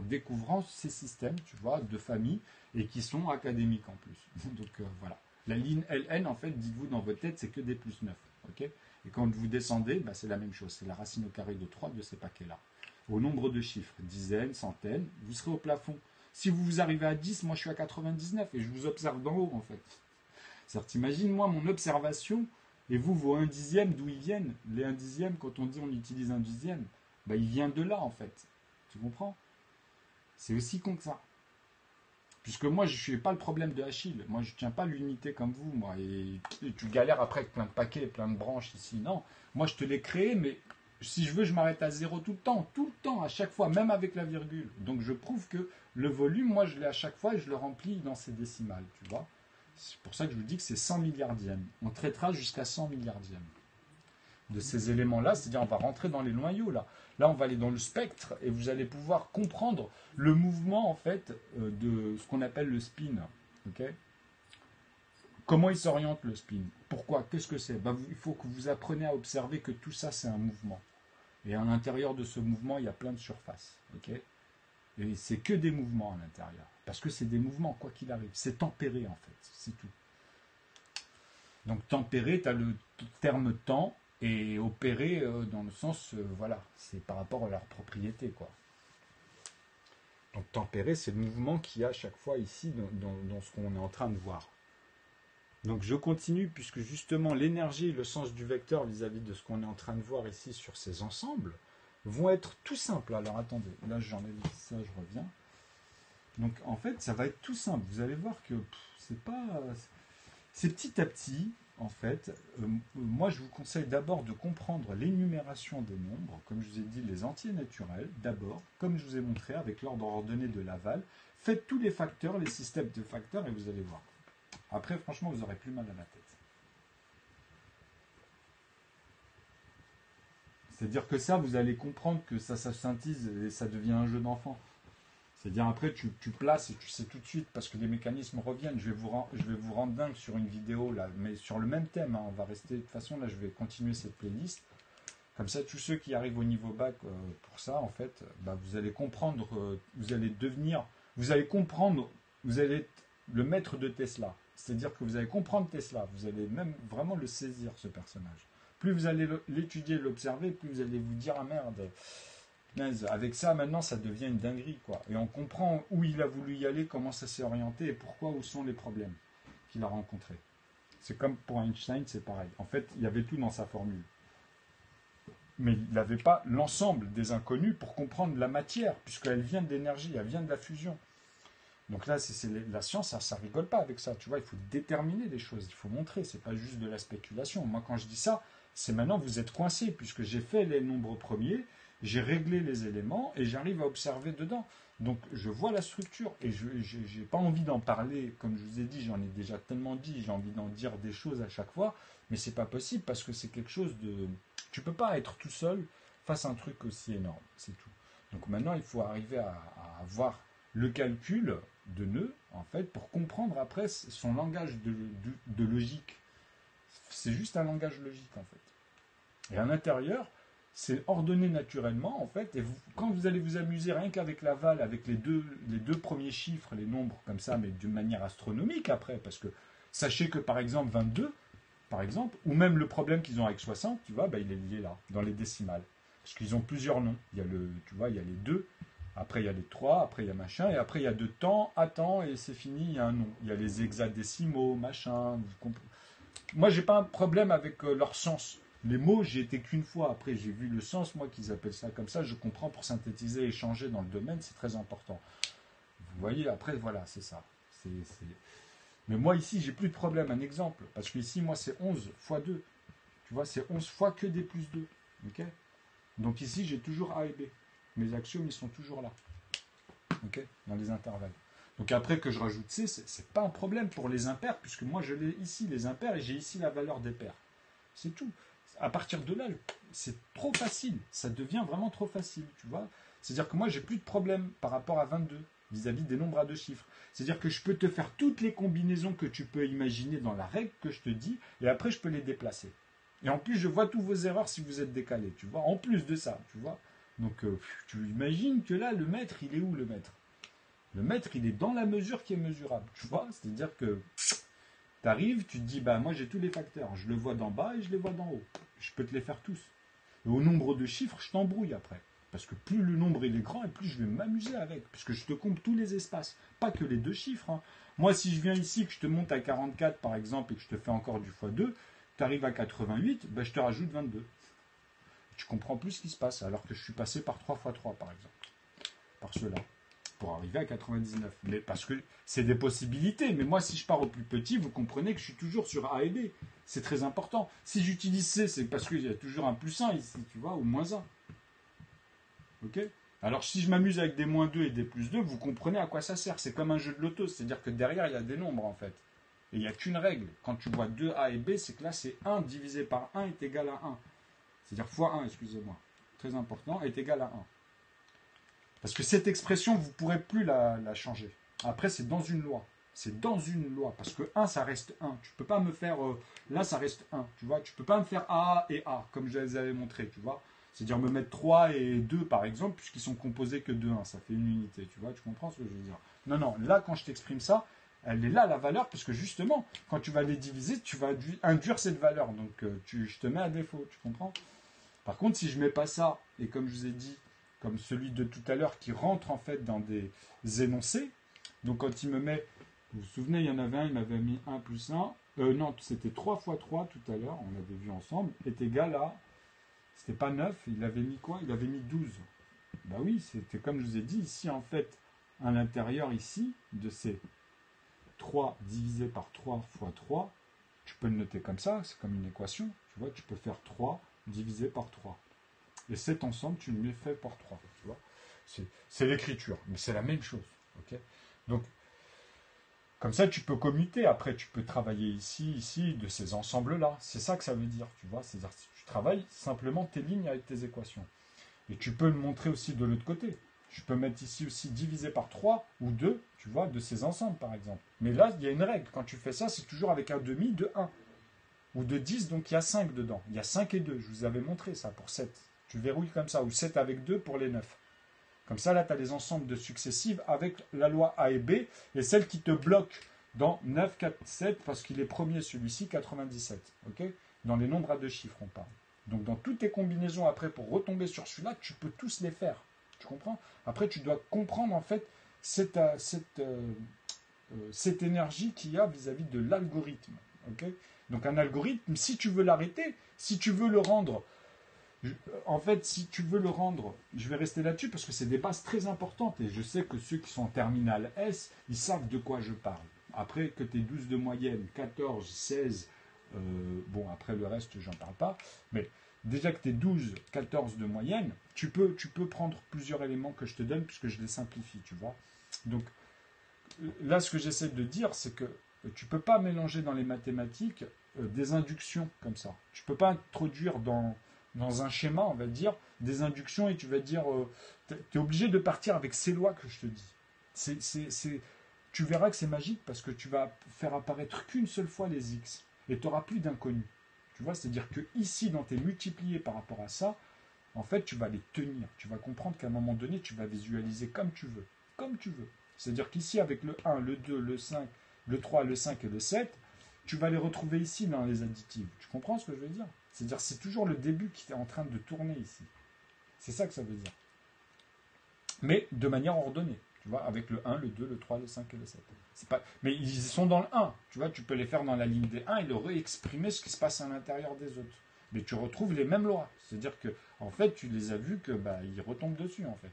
découvrant ces systèmes, tu vois, de famille et qui sont académiques en plus. Donc voilà. La ligne Ln, en fait, dites-vous dans votre tête, c'est que des plus 9. Ok? Et quand vous descendez, bah, c'est la même chose. C'est la racine au carré de 3 de ces paquets-là. Au nombre de chiffres, dizaines, centaines, vous serez au plafond. Si vous arrivez à 10, moi je suis à 99 et je vous observe d'en haut en fait. C'est-à-dire, t'imagines, moi, mon observation, et vous, vos 1/10, d'où ils viennent? Les 1/10, quand on dit on utilise 1/10, bah, il vient de là, en fait. Tu comprends? C'est aussi con que ça. Puisque moi, je ne suis pas le problème de Achille. Moi, je ne tiens pas l'unité comme vous, moi. Et tu galères après avec plein de paquets, plein de branches ici. Non. Moi, je te l'ai créé, mais Si je veux, je m'arrête à 0 tout le temps, à chaque fois, même avec la virgule. Donc je prouve que le volume, moi, je l'ai à chaque fois et je le remplis dans ces décimales, tu vois. C'est pour ça que je vous dis que c'est 100 milliardièmes. On traitera jusqu'à 100 milliardièmes de ces éléments-là, c'est-à-dire on va rentrer dans les noyaux, là. Là, on va aller dans le spectre et vous allez pouvoir comprendre le mouvement, en fait, de ce qu'on appelle le spin, ok. Comment il s'oriente le spin? Pourquoi? Qu'est-ce que c'est? Il faut que vous appreniez à observer que tout ça, c'est un mouvement. Et à l'intérieur de ce mouvement, il y a plein de surfaces. Okay, et c'est que des mouvements à l'intérieur. Parce que c'est des mouvements, quoi qu'il arrive. C'est tempéré, en fait. C'est tout. Donc tempéré, tu as le terme temps, et opéré dans le sens, voilà, c'est par rapport à leur propriété, quoi. Donc tempéré, c'est le mouvement qu'il y a à chaque fois ici dans ce qu'on est en train de voir. Donc je continue puisque justement l'énergie et le sens du vecteur vis-à-vis de ce qu'on est en train de voir ici sur ces ensembles vont être tout simples. Alors attendez, là j'enlève ça, je reviens. Donc en fait ça va être tout simple. Vous allez voir que c'est pas... C'est petit à petit, en fait. Moi je vous conseille d'abord de comprendre l'énumération des nombres, comme je vous ai dit, les entiers naturels, d'abord, comme je vous ai montré avec l'ordre ordonné de Laval. Faites tous les facteurs, les systèmes de facteurs et vous allez voir. Après, franchement, vous aurez plus mal à la tête. C'est-à-dire que ça, vous allez comprendre que ça synthétise et ça devient un jeu d'enfant. C'est-à-dire après, tu places et tu sais tout de suite, parce que les mécanismes reviennent. Je vais vous rendre dingue sur une vidéo, là, mais sur le même thème. Hein, on va rester, de toute façon, là, je vais continuer cette playlist. Comme ça, tous ceux qui arrivent au niveau bac pour ça, en fait, vous allez comprendre, vous allez comprendre, vous allez être le maître de Tesla. C'est-à-dire que vous allez comprendre Tesla, vous allez même vraiment le saisir, ce personnage. Plus vous allez l'étudier, l'observer, plus vous allez vous dire, ah merde, avec ça, maintenant, ça devient une dinguerie, quoi. Et on comprend où il a voulu y aller, comment ça s'est orienté, et pourquoi, où sont les problèmes qu'il a rencontrés. C'est comme pour Einstein, c'est pareil. En fait, il y avait tout dans sa formule. Mais il n'avait pas l'ensemble des inconnus pour comprendre la matière, puisqu'elle vient de l'énergie, elle vient de la fusion. Donc là, la science, ça rigole pas avec ça. Tu vois, il faut déterminer les choses, il faut montrer, c'est pas juste de la spéculation. Moi, quand je dis ça, c'est maintenant vous êtes coincé, puisque j'ai fait les nombres premiers, j'ai réglé les éléments et j'arrive à observer dedans. Donc je vois la structure et je n'ai pas envie d'en parler, comme je vous ai dit, j'en ai déjà tellement dit, j'ai envie d'en dire des choses à chaque fois, mais c'est pas possible parce que c'est quelque chose de... Tu peux pas être tout seul face à un truc aussi énorme, c'est tout. Donc maintenant, il faut arriver à avoir le calcul de nœuds, en fait, pour comprendre après son langage de logique. C'est juste un langage logique, en fait. Et à l'intérieur, c'est ordonné naturellement, en fait, et quand vous allez vous amuser rien qu'avec Laval, avec les deux premiers chiffres, les nombres comme ça, mais d'une manière astronomique après, parce que sachez que par exemple 22, par exemple, ou même le problème qu'ils ont avec 60, tu vois, il est lié là, dans les décimales. Parce qu'ils ont plusieurs noms. Il y a il y a les 2, après il y a les 3, après il y a machin, et après il y a de temps à temps, et c'est fini, il y a un nom. Il y a les hexadécimaux, machin. Moi, j'ai pas un problème avec leur sens. Les mots, j'y étais qu'une fois. Après, j'ai vu le sens, moi, qu'ils appellent ça comme ça. Je comprends pour synthétiser et changer dans le domaine, c'est très important. Vous voyez, après, voilà, c'est ça. Mais moi, ici, j'ai plus de problème. Un exemple. Parce que ici, moi, c'est 11 fois 2. Tu vois, c'est 11 fois que des plus 2. Ok. Donc ici, j'ai toujours A et B. Mes axiomes, ils sont toujours là. Ok. Dans les intervalles. Donc après que je rajoute C, c'est pas un problème pour les impairs, puisque moi, je l'ai ici, les impairs, et j'ai ici la valeur des pairs. C'est tout. À partir de là, c'est trop facile. Ça devient vraiment trop facile, tu vois. C'est-à-dire que moi, j'ai plus de problème par rapport à 22, vis-à-vis des nombres à deux chiffres. C'est-à-dire que je peux te faire toutes les combinaisons que tu peux imaginer dans la règle que je te dis, et après, je peux les déplacer. Et en plus, je vois tous vos erreurs si vous êtes décalé, tu vois. En plus de ça, tu vois. Donc, tu imagines que là, le maître, il est où, le maître? Le maître, il est dans la mesure qui est mesurable, tu vois. C'est-à-dire que... Tu arrives, tu te dis, moi j'ai tous les facteurs, je le vois d'en bas et je les vois d'en haut. Je peux te les faire tous. Et au nombre de chiffres, je t'embrouille après. Parce que plus le nombre il est grand, et plus je vais m'amuser avec. Puisque je te compte tous les espaces, pas que les deux chiffres. Hein. Moi, si je viens ici, que je te monte à 44 par exemple, et que je te fais encore du x2, tu arrives à 88, je te rajoute 22. Tu comprends plus ce qui se passe, alors que je suis passé par 3 x 3 par exemple. Par cela. pour arriver à 99. Mais parce que c'est des possibilités. Mais moi, si je pars au plus petit, vous comprenez que je suis toujours sur A et B. C'est très important. Si j'utilise C, c'est parce qu'il y a toujours un plus 1 ici, tu vois, ou moins 1. Ok? Alors, si je m'amuse avec des moins 2 et des plus 2, vous comprenez à quoi ça sert. C'est comme un jeu de loto. C'est-à-dire que derrière, il y a des nombres, en fait. Et il n'y a qu'une règle. Quand tu vois 2A et B, c'est que là, c'est 1 divisé par 1 est égal à 1. C'est-à-dire fois 1, excusez-moi. Très important, est égal à 1. Parce que cette expression, vous ne pourrez plus la changer. Après, c'est dans une loi. C'est dans une loi. Parce que 1, ça reste 1. Tu ne peux pas me faire... là, ça reste 1. Tu vois, tu ne peux pas me faire A et A, comme je les avais montré, tu vois. C'est-à-dire me mettre 3 et 2, par exemple, puisqu'ils sont composés que de 1. Ça fait une unité, tu vois. Tu comprends ce que je veux dire? Non, non. Là, quand je t'exprime ça, elle est là, la valeur, parce que justement, quand tu vas les diviser, tu vas induire cette valeur. Donc, je te mets à défaut, tu comprends? Par contre, si je ne mets pas ça, et comme je vous ai dit, comme celui de tout à l'heure qui rentre en fait dans des énoncés, donc quand il me met, vous vous souvenez, il y en avait un, il m'avait mis 1 plus 1, non, c'était 3 fois 3 tout à l'heure, on avait vu ensemble, est égal à, c'était pas 9, il avait mis quoi? Il avait mis 12. Bah oui, c'était comme je vous ai dit, ici en fait, à l'intérieur ici, de ces 3 divisé par 3 fois 3, tu peux le noter comme ça, c'est comme une équation, tu vois, tu peux faire 3 divisé par 3. Et cet ensemble, tu le mets fait par 3. Tu vois, c'est l'écriture, mais c'est la même chose. Okay, donc, comme ça, tu peux commuter. Après, tu peux travailler ici, de ces ensembles-là. C'est ça que ça veut dire, tu vois. C'est-à-dire que tu travailles simplement tes lignes avec tes équations. Et tu peux le montrer aussi de l'autre côté. Je peux mettre ici aussi divisé par 3 ou 2, tu vois, de ces ensembles, par exemple. Mais là, il y a une règle. Quand tu fais ça, c'est toujours avec un demi de 1. Ou de 10, donc il y a 5 dedans. Il y a 5 et 2. Je vous avais montré ça pour 7. Tu verrouilles comme ça, ou 7 avec 2 pour les 9. Comme ça, là, tu as les ensembles de successives avec la loi A et B, et celle qui te bloque dans 9, 4, 7, parce qu'il est premier celui-ci, 97. Okay, dans les nombres à deux chiffres, on parle. Donc, dans toutes tes combinaisons après, pour retomber sur celui-là, tu peux tous les faire. Tu comprends? Après, tu dois comprendre, en fait, cette énergie qu'il y a vis-à-vis de l'algorithme. Okay, donc, un algorithme, si tu veux l'arrêter, si tu veux le rendre... En fait, si tu veux le rendre, je vais rester là-dessus parce que c'est des bases très importantes et je sais que ceux qui sont en terminale S, ils savent de quoi je parle. Après que tu aies 12 de moyenne, 14, 16, bon après le reste j'en parle pas, mais déjà que tu aies 12, 14 de moyenne, tu peux prendre plusieurs éléments que je te donne puisque je les simplifie, tu vois. Donc là ce que j'essaie de dire c'est que tu ne peux pas mélanger dans les mathématiques des inductions comme ça. Tu ne peux pas introduire dans un schéma, on va dire, des inductions et tu vas dire, tu es obligé de partir avec ces lois que je te dis. Tu verras que c'est magique parce que tu vas faire apparaître qu'une seule fois les x et tu n'auras plus d'inconnus. Tu vois, c'est-à-dire que ici, dans tes multipliés par rapport à ça, en fait, tu vas les tenir. Tu vas comprendre qu'à un moment donné, tu vas visualiser comme tu veux. Comme tu veux. C'est-à-dire qu'ici, avec le 1, le 2, le 5, le 3, le 5 et le 7, tu vas les retrouver ici dans les additives. Tu comprends ce que je veux dire? C'est-à-dire c'est toujours le début qui est en train de tourner ici. C'est ça que ça veut dire. Mais de manière ordonnée. Tu vois, avec le 1, le 2, le 3, le 5 et le 7. Mais ils sont dans le 1. Tu vois, tu peux les faire dans la ligne des 1 et le réexprimer ce qui se passe à l'intérieur des autres. Mais tu retrouves les mêmes lois. C'est-à-dire que, en fait, tu les as vus que ils retombent dessus, en fait.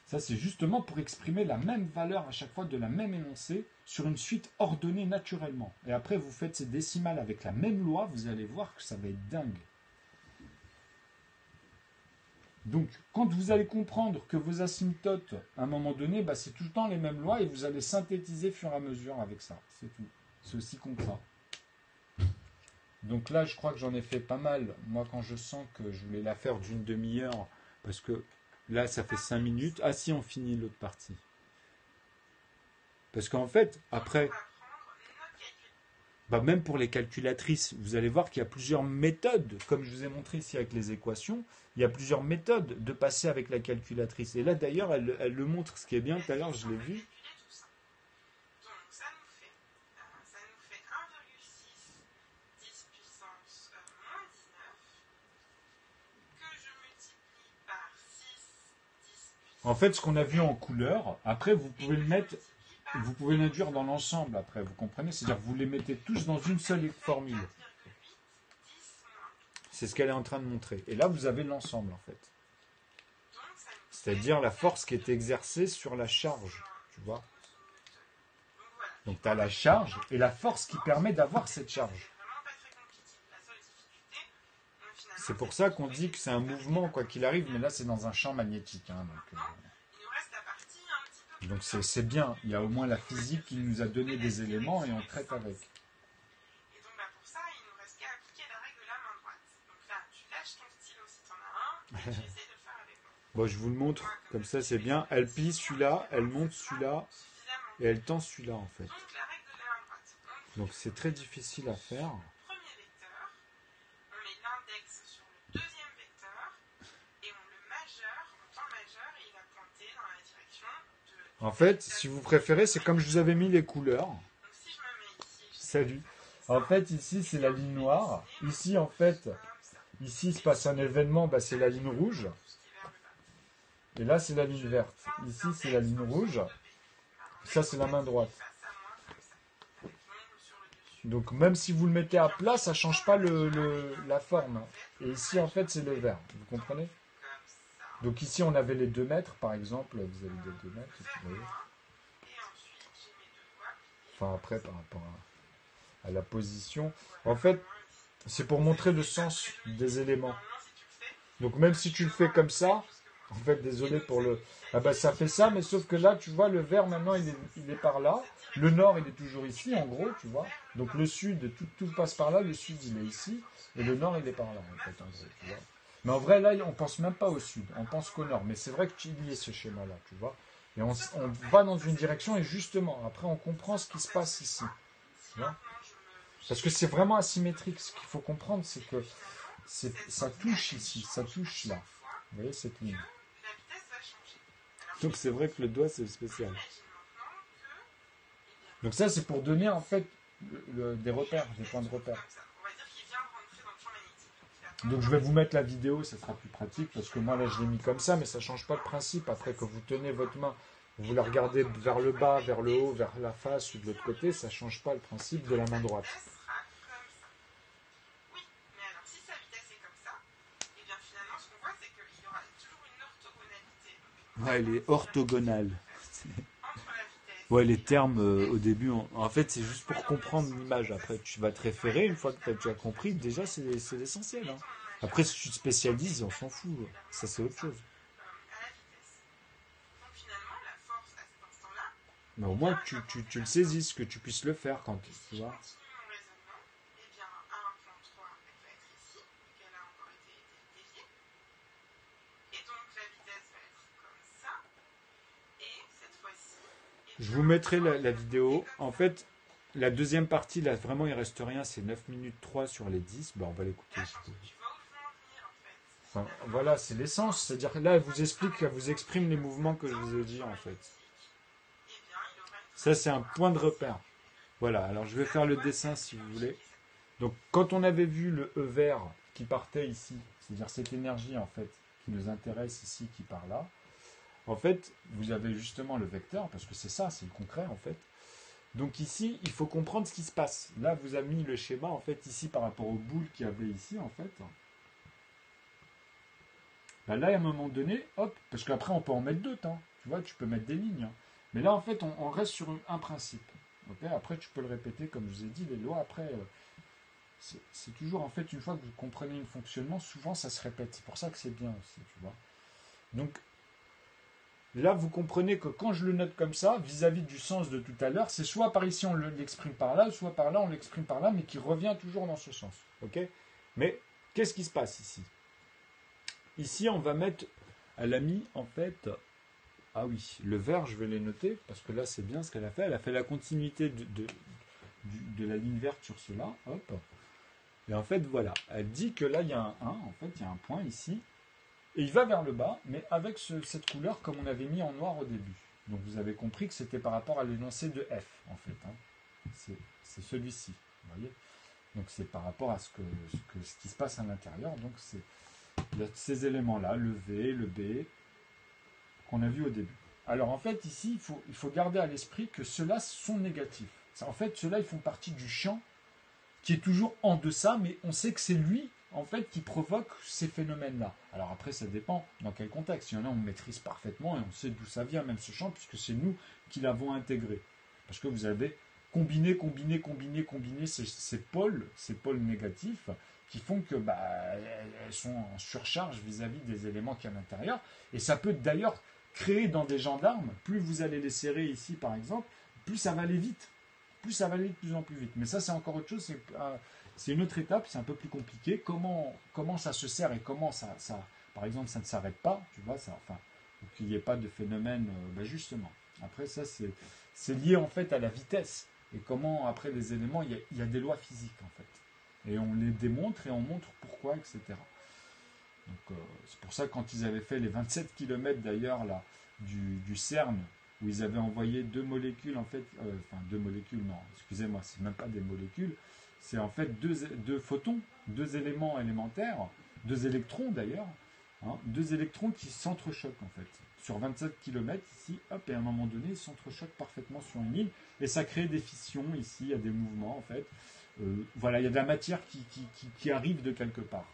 Ça, c'est justement pour exprimer la même valeur à chaque fois de la même énoncé sur une suite ordonnée naturellement. Et après, vous faites ces décimales avec la même loi, vous allez voir que ça va être dingue. Donc, quand vous allez comprendre que vos asymptotes, à un moment donné, c'est tout le temps les mêmes lois et vous allez synthétiser fur et à mesure avec ça. C'est tout. C'est aussi con que ça. Donc là, je crois que j'en ai fait pas mal. Moi, quand je sens que je voulais la faire d'une demi-heure, parce que là, ça fait 5 minutes. Ah si, on finit l'autre partie. Parce qu'en fait, après, même pour les calculatrices, vous allez voir qu'il y a plusieurs méthodes, comme je vous ai montré ici avec les équations, il y a plusieurs méthodes de passer avec la calculatrice. Et là, d'ailleurs, elle le montre, ce qui est bien. Tout à l'heure, je l'ai vu. Donc ça nous fait 1,6 10 puissance moins 19 que je multiplie par 6 10 puissance. En fait, ce qu'on a vu en couleur, après, vous pouvez le mettre... Vous pouvez l'induire dans l'ensemble après, vous comprenez? C'est-à-dire que vous les mettez tous dans une seule formule. C'est ce qu'elle est en train de montrer. Et là, vous avez l'ensemble, en fait. C'est-à-dire la force qui est exercée sur la charge, tu vois. Donc tu as la charge et la force qui permet d'avoir cette charge. C'est pour ça qu'on dit que c'est un mouvement, quoi qu'il arrive, mais là c'est dans un champ magnétique. Hein, donc c'est bien, il y a au moins la physique qui nous a donné des éléments et on traite avec. Et donc pour ça, il nous reste qu'à appliquer la règle de la main droite. Donc là, tu lâches ton stylo si tu en as un, et tu essaies de le faire avec moi. Bon, je vous le montre, comme ça c'est bien. Elle plie celui-là, elle monte celui-là, et elle tend celui-là en fait. Donc la règle de la main droite. Donc c'est très difficile à faire. Premier vecteur, on met l'index sur le deuxième vecteur, et on le majeure, en temps majeur, et il va pointer dans la direction de... En fait, si vous préférez, c'est comme je vous avais mis les couleurs. Donc si je me mets ici... Salut. En fait, ici c'est la ligne noire. Ici, en fait, ici il se passe un événement, bah, c'est la ligne rouge. Et là, c'est la ligne verte. Ici, c'est la ligne rouge. Ça, c'est la main droite. Donc, même si vous le mettez à plat, ça ne change pas la forme. Et ici, en fait, c'est le vert. Vous comprenez? Donc, ici, on avait les 2 mètres, par exemple. Vous avez des 2 mètres. Vous voyez. Enfin, après, par rapport à la position. En fait, c'est pour montrer le sens des éléments. Donc, même si tu le fais comme ça, en fait, désolé pour le... Ah ben, ça fait ça, mais sauf que là, tu vois, le vert, maintenant, il est par là. Le nord, il est toujours ici, en gros, tu vois. Donc, le sud, tout passe par là. Le sud, il est ici. Et le nord, il est par là, en fait, en gros, tu vois. Mais en vrai, là, on pense même pas au sud. On pense qu'au nord. Mais c'est vrai qu'il y a ce schéma-là, tu vois. Et on va dans une direction et justement, après, on comprend ce qui se passe ici. Tu vois. Parce que c'est vraiment asymétrique. Ce qu'il faut comprendre, c'est que ça touche ici, ça touche là. Vous voyez cette ligne. Donc c'est vrai que le doigt c'est spécial. Donc ça c'est pour donner en fait des repères, des points de repère. Donc je vais vous mettre la vidéo, ça sera plus pratique parce que moi là je l'ai mis comme ça, mais ça ne change pas le principe. Après que vous tenez votre main, vous la regardez vers le bas, vers le haut, vers la face ou de l'autre côté, ça ne change pas le principe de la main droite. Ouais, elle est orthogonale. Ouais, les termes au début, en fait, c'est juste pour comprendre l'image. Après, tu vas te référer, une fois que tu as déjà compris, déjà, c'est l'essentiel. Hein. Après, si tu te spécialises, on s'en fout. Ça, c'est autre chose. Mais au moins, tu le saisisses, que tu puisses le faire quand tu vois. Je vous mettrai la vidéo. En fait, la deuxième partie, là, vraiment, il ne reste rien. C'est 9 minutes 3 sur les 10. Bon, on va l'écouter. Enfin, voilà, c'est l'essence. C'est-à-dire que là, elle vous explique, elle vous exprime les mouvements que je vous ai dit, en fait. Ça, c'est un point de repère. Voilà, alors je vais faire le dessin, si vous voulez. Donc, quand on avait vu le E vert qui partait ici, c'est-à-dire cette énergie, en fait, qui nous intéresse ici, qui part là, en fait, vous avez justement le vecteur, parce que c'est ça, c'est le concret, en fait. Donc ici, il faut comprendre ce qui se passe. Là, vous avez mis le schéma, en fait, ici, par rapport aux boules qu'il y avait ici, en fait. Ben là, à un moment donné, hop, parce qu'après, on peut en mettre d'autres, hein. Tu vois, tu peux mettre des lignes. Hein. Mais là, en fait, on reste sur un principe. Okay, après, tu peux le répéter, comme je vous ai dit, les lois, après... c'est toujours, en fait, une fois que vous comprenez le fonctionnement, souvent, ça se répète. C'est pour ça que c'est bien aussi, tu vois. Donc, là, vous comprenez que quand je le note comme ça, vis-à-vis du sens de tout à l'heure, c'est soit par ici on l'exprime par là, soit par là on l'exprime par là, mais qui revient toujours dans ce sens. Ok ? Mais qu'est-ce qui se passe ici ? Ici, on va mettre, elle a mis en fait, ah oui, le vert, je vais les noter, parce que là c'est bien ce qu'elle a fait. Elle a fait la continuité de la ligne verte sur cela. Hop. Et en fait, voilà, elle dit que là il y a un 1, en fait, il y a un point ici. Et il va vers le bas, mais avec cette couleur comme on avait mis en noir au début. Donc vous avez compris que c'était par rapport à l'énoncé de F, en fait. Hein. C'est celui-ci, vous voyez. Donc c'est par rapport à ce qui se passe à l'intérieur. Donc c'est ces éléments-là, le V, le B, qu'on a vu au début. Alors en fait, ici, il faut garder à l'esprit que ceux-là sont négatifs. En fait, ceux-là, ils font partie du champ qui est toujours en deçà, mais on sait que c'est lui en fait, qui provoquent ces phénomènes-là. Alors après, ça dépend dans quel contexte. Il y en a, on maîtrise parfaitement et on sait d'où ça vient, même ce champ, puisque c'est nous qui l'avons intégré. Parce que vous avez combiné ces pôles négatifs, qui font que elles sont en surcharge vis-à-vis des éléments qu'il y a à l'intérieur. Et ça peut d'ailleurs créer dans des gendarmes, plus vous allez les serrer ici par exemple, plus ça va aller vite. Plus ça va aller de plus en plus vite. Mais ça, c'est encore autre chose. C'est une autre étape, c'est un peu plus compliqué. Comment ça se sert et comment ça par exemple, ça ne s'arrête pas, tu vois, ça, enfin, qu'il n'y ait pas de phénomène, justement. Après, ça, c'est lié en fait à la vitesse. Et comment, après les éléments, il y a des lois physiques en fait. Et on les démontre et on montre pourquoi, etc. Donc, c'est pour ça que quand ils avaient fait les 27 km d'ailleurs là, du CERN, où ils avaient envoyé deux molécules, en fait, deux molécules, non, excusez-moi, c'est même pas des molécules, c'est en fait deux photons, deux éléments élémentaires, deux électrons d'ailleurs, deux électrons qui s'entrechoquent en fait. Sur 27 km ici, hop, et à un moment donné, ils s'entrechoquent parfaitement sur une île, et ça crée des fissions ici, il y a des mouvements en fait. Voilà, il y a de la matière qui arrive de quelque part.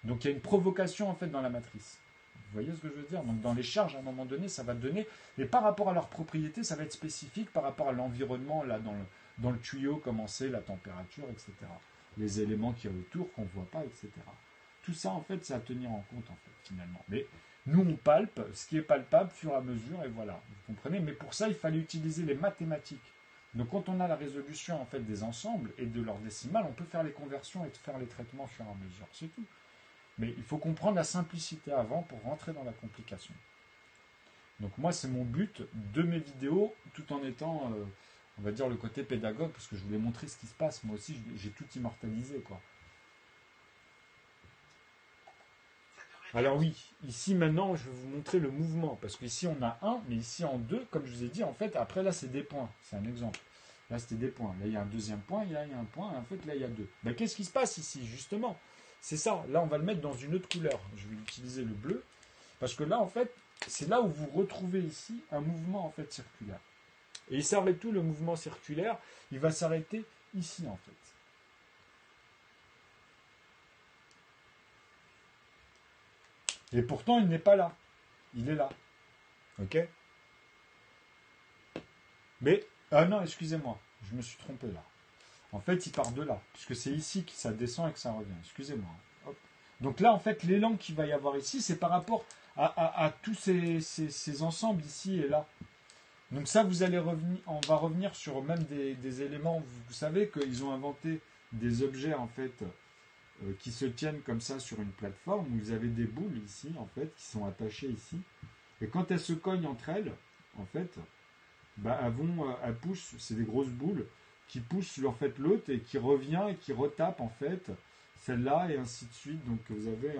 Donc il y a une provocation en fait dans la matrice. Vous voyez ce que je veux dire? Donc dans les charges, à un moment donné, ça va donner, et par rapport à leurs propriétés, ça va être spécifique par rapport à l'environnement, là, dans le tuyau, comment c'est, la température, etc. Les éléments qu'il y a autour, qu'on ne voit pas, etc. Tout ça, en fait, c'est à tenir en compte, en fait, finalement. Mais nous, on palpe ce qui est palpable, fur et à mesure, et voilà. Vous comprenez? Mais pour ça, il fallait utiliser les mathématiques. Donc quand on a la résolution, en fait, des ensembles et de leurs décimales, on peut faire les conversions et faire les traitements au fur et à mesure. C'est tout. Mais il faut comprendre la simplicité avant pour rentrer dans la complication. Donc moi, c'est mon but de mes vidéos, tout en étant, on va dire, le côté pédagogue, parce que je voulais montrer ce qui se passe. Moi aussi, j'ai tout immortalisé, quoi. Alors oui, ici maintenant, je vais vous montrer le mouvement, parce qu'ici on a un, mais ici en deux, comme je vous ai dit, en fait, après là, c'est des points. C'est un exemple. Là, c'était des points. Là, il y a un deuxième point, là, il y a un point, et en fait, là, il y a deux. Ben, qu'est-ce qui se passe ici, justement? C'est ça. Là, on va le mettre dans une autre couleur. Je vais utiliser le bleu. Parce que là, en fait, c'est là où vous retrouvez ici un mouvement, en fait, circulaire. Et il s'arrête tout, le mouvement circulaire. Il va s'arrêter ici, en fait. Et pourtant, il n'est pas là. Il est là. Ok? Mais, ah non, excusez-moi. Je me suis trompé là. En fait, il part de là, puisque c'est ici que ça descend et que ça revient. Excusez-moi. Hop. Donc là, en fait, l'élan qu'il va y avoir ici, c'est par rapport à tous ces ensembles ici et là. Donc ça, vous allez revenir, on va revenir sur même des éléments. Vous savez qu'ils ont inventé des objets, en fait, qui se tiennent comme ça sur une plateforme, où vous avez des boules ici, en fait, qui sont attachées ici. Et quand elles se cognent entre elles, en fait, elles poussent, c'est des grosses boules, qui pousse en fait l'autre et qui revient et qui retape en fait celle-là et ainsi de suite. Donc vous avez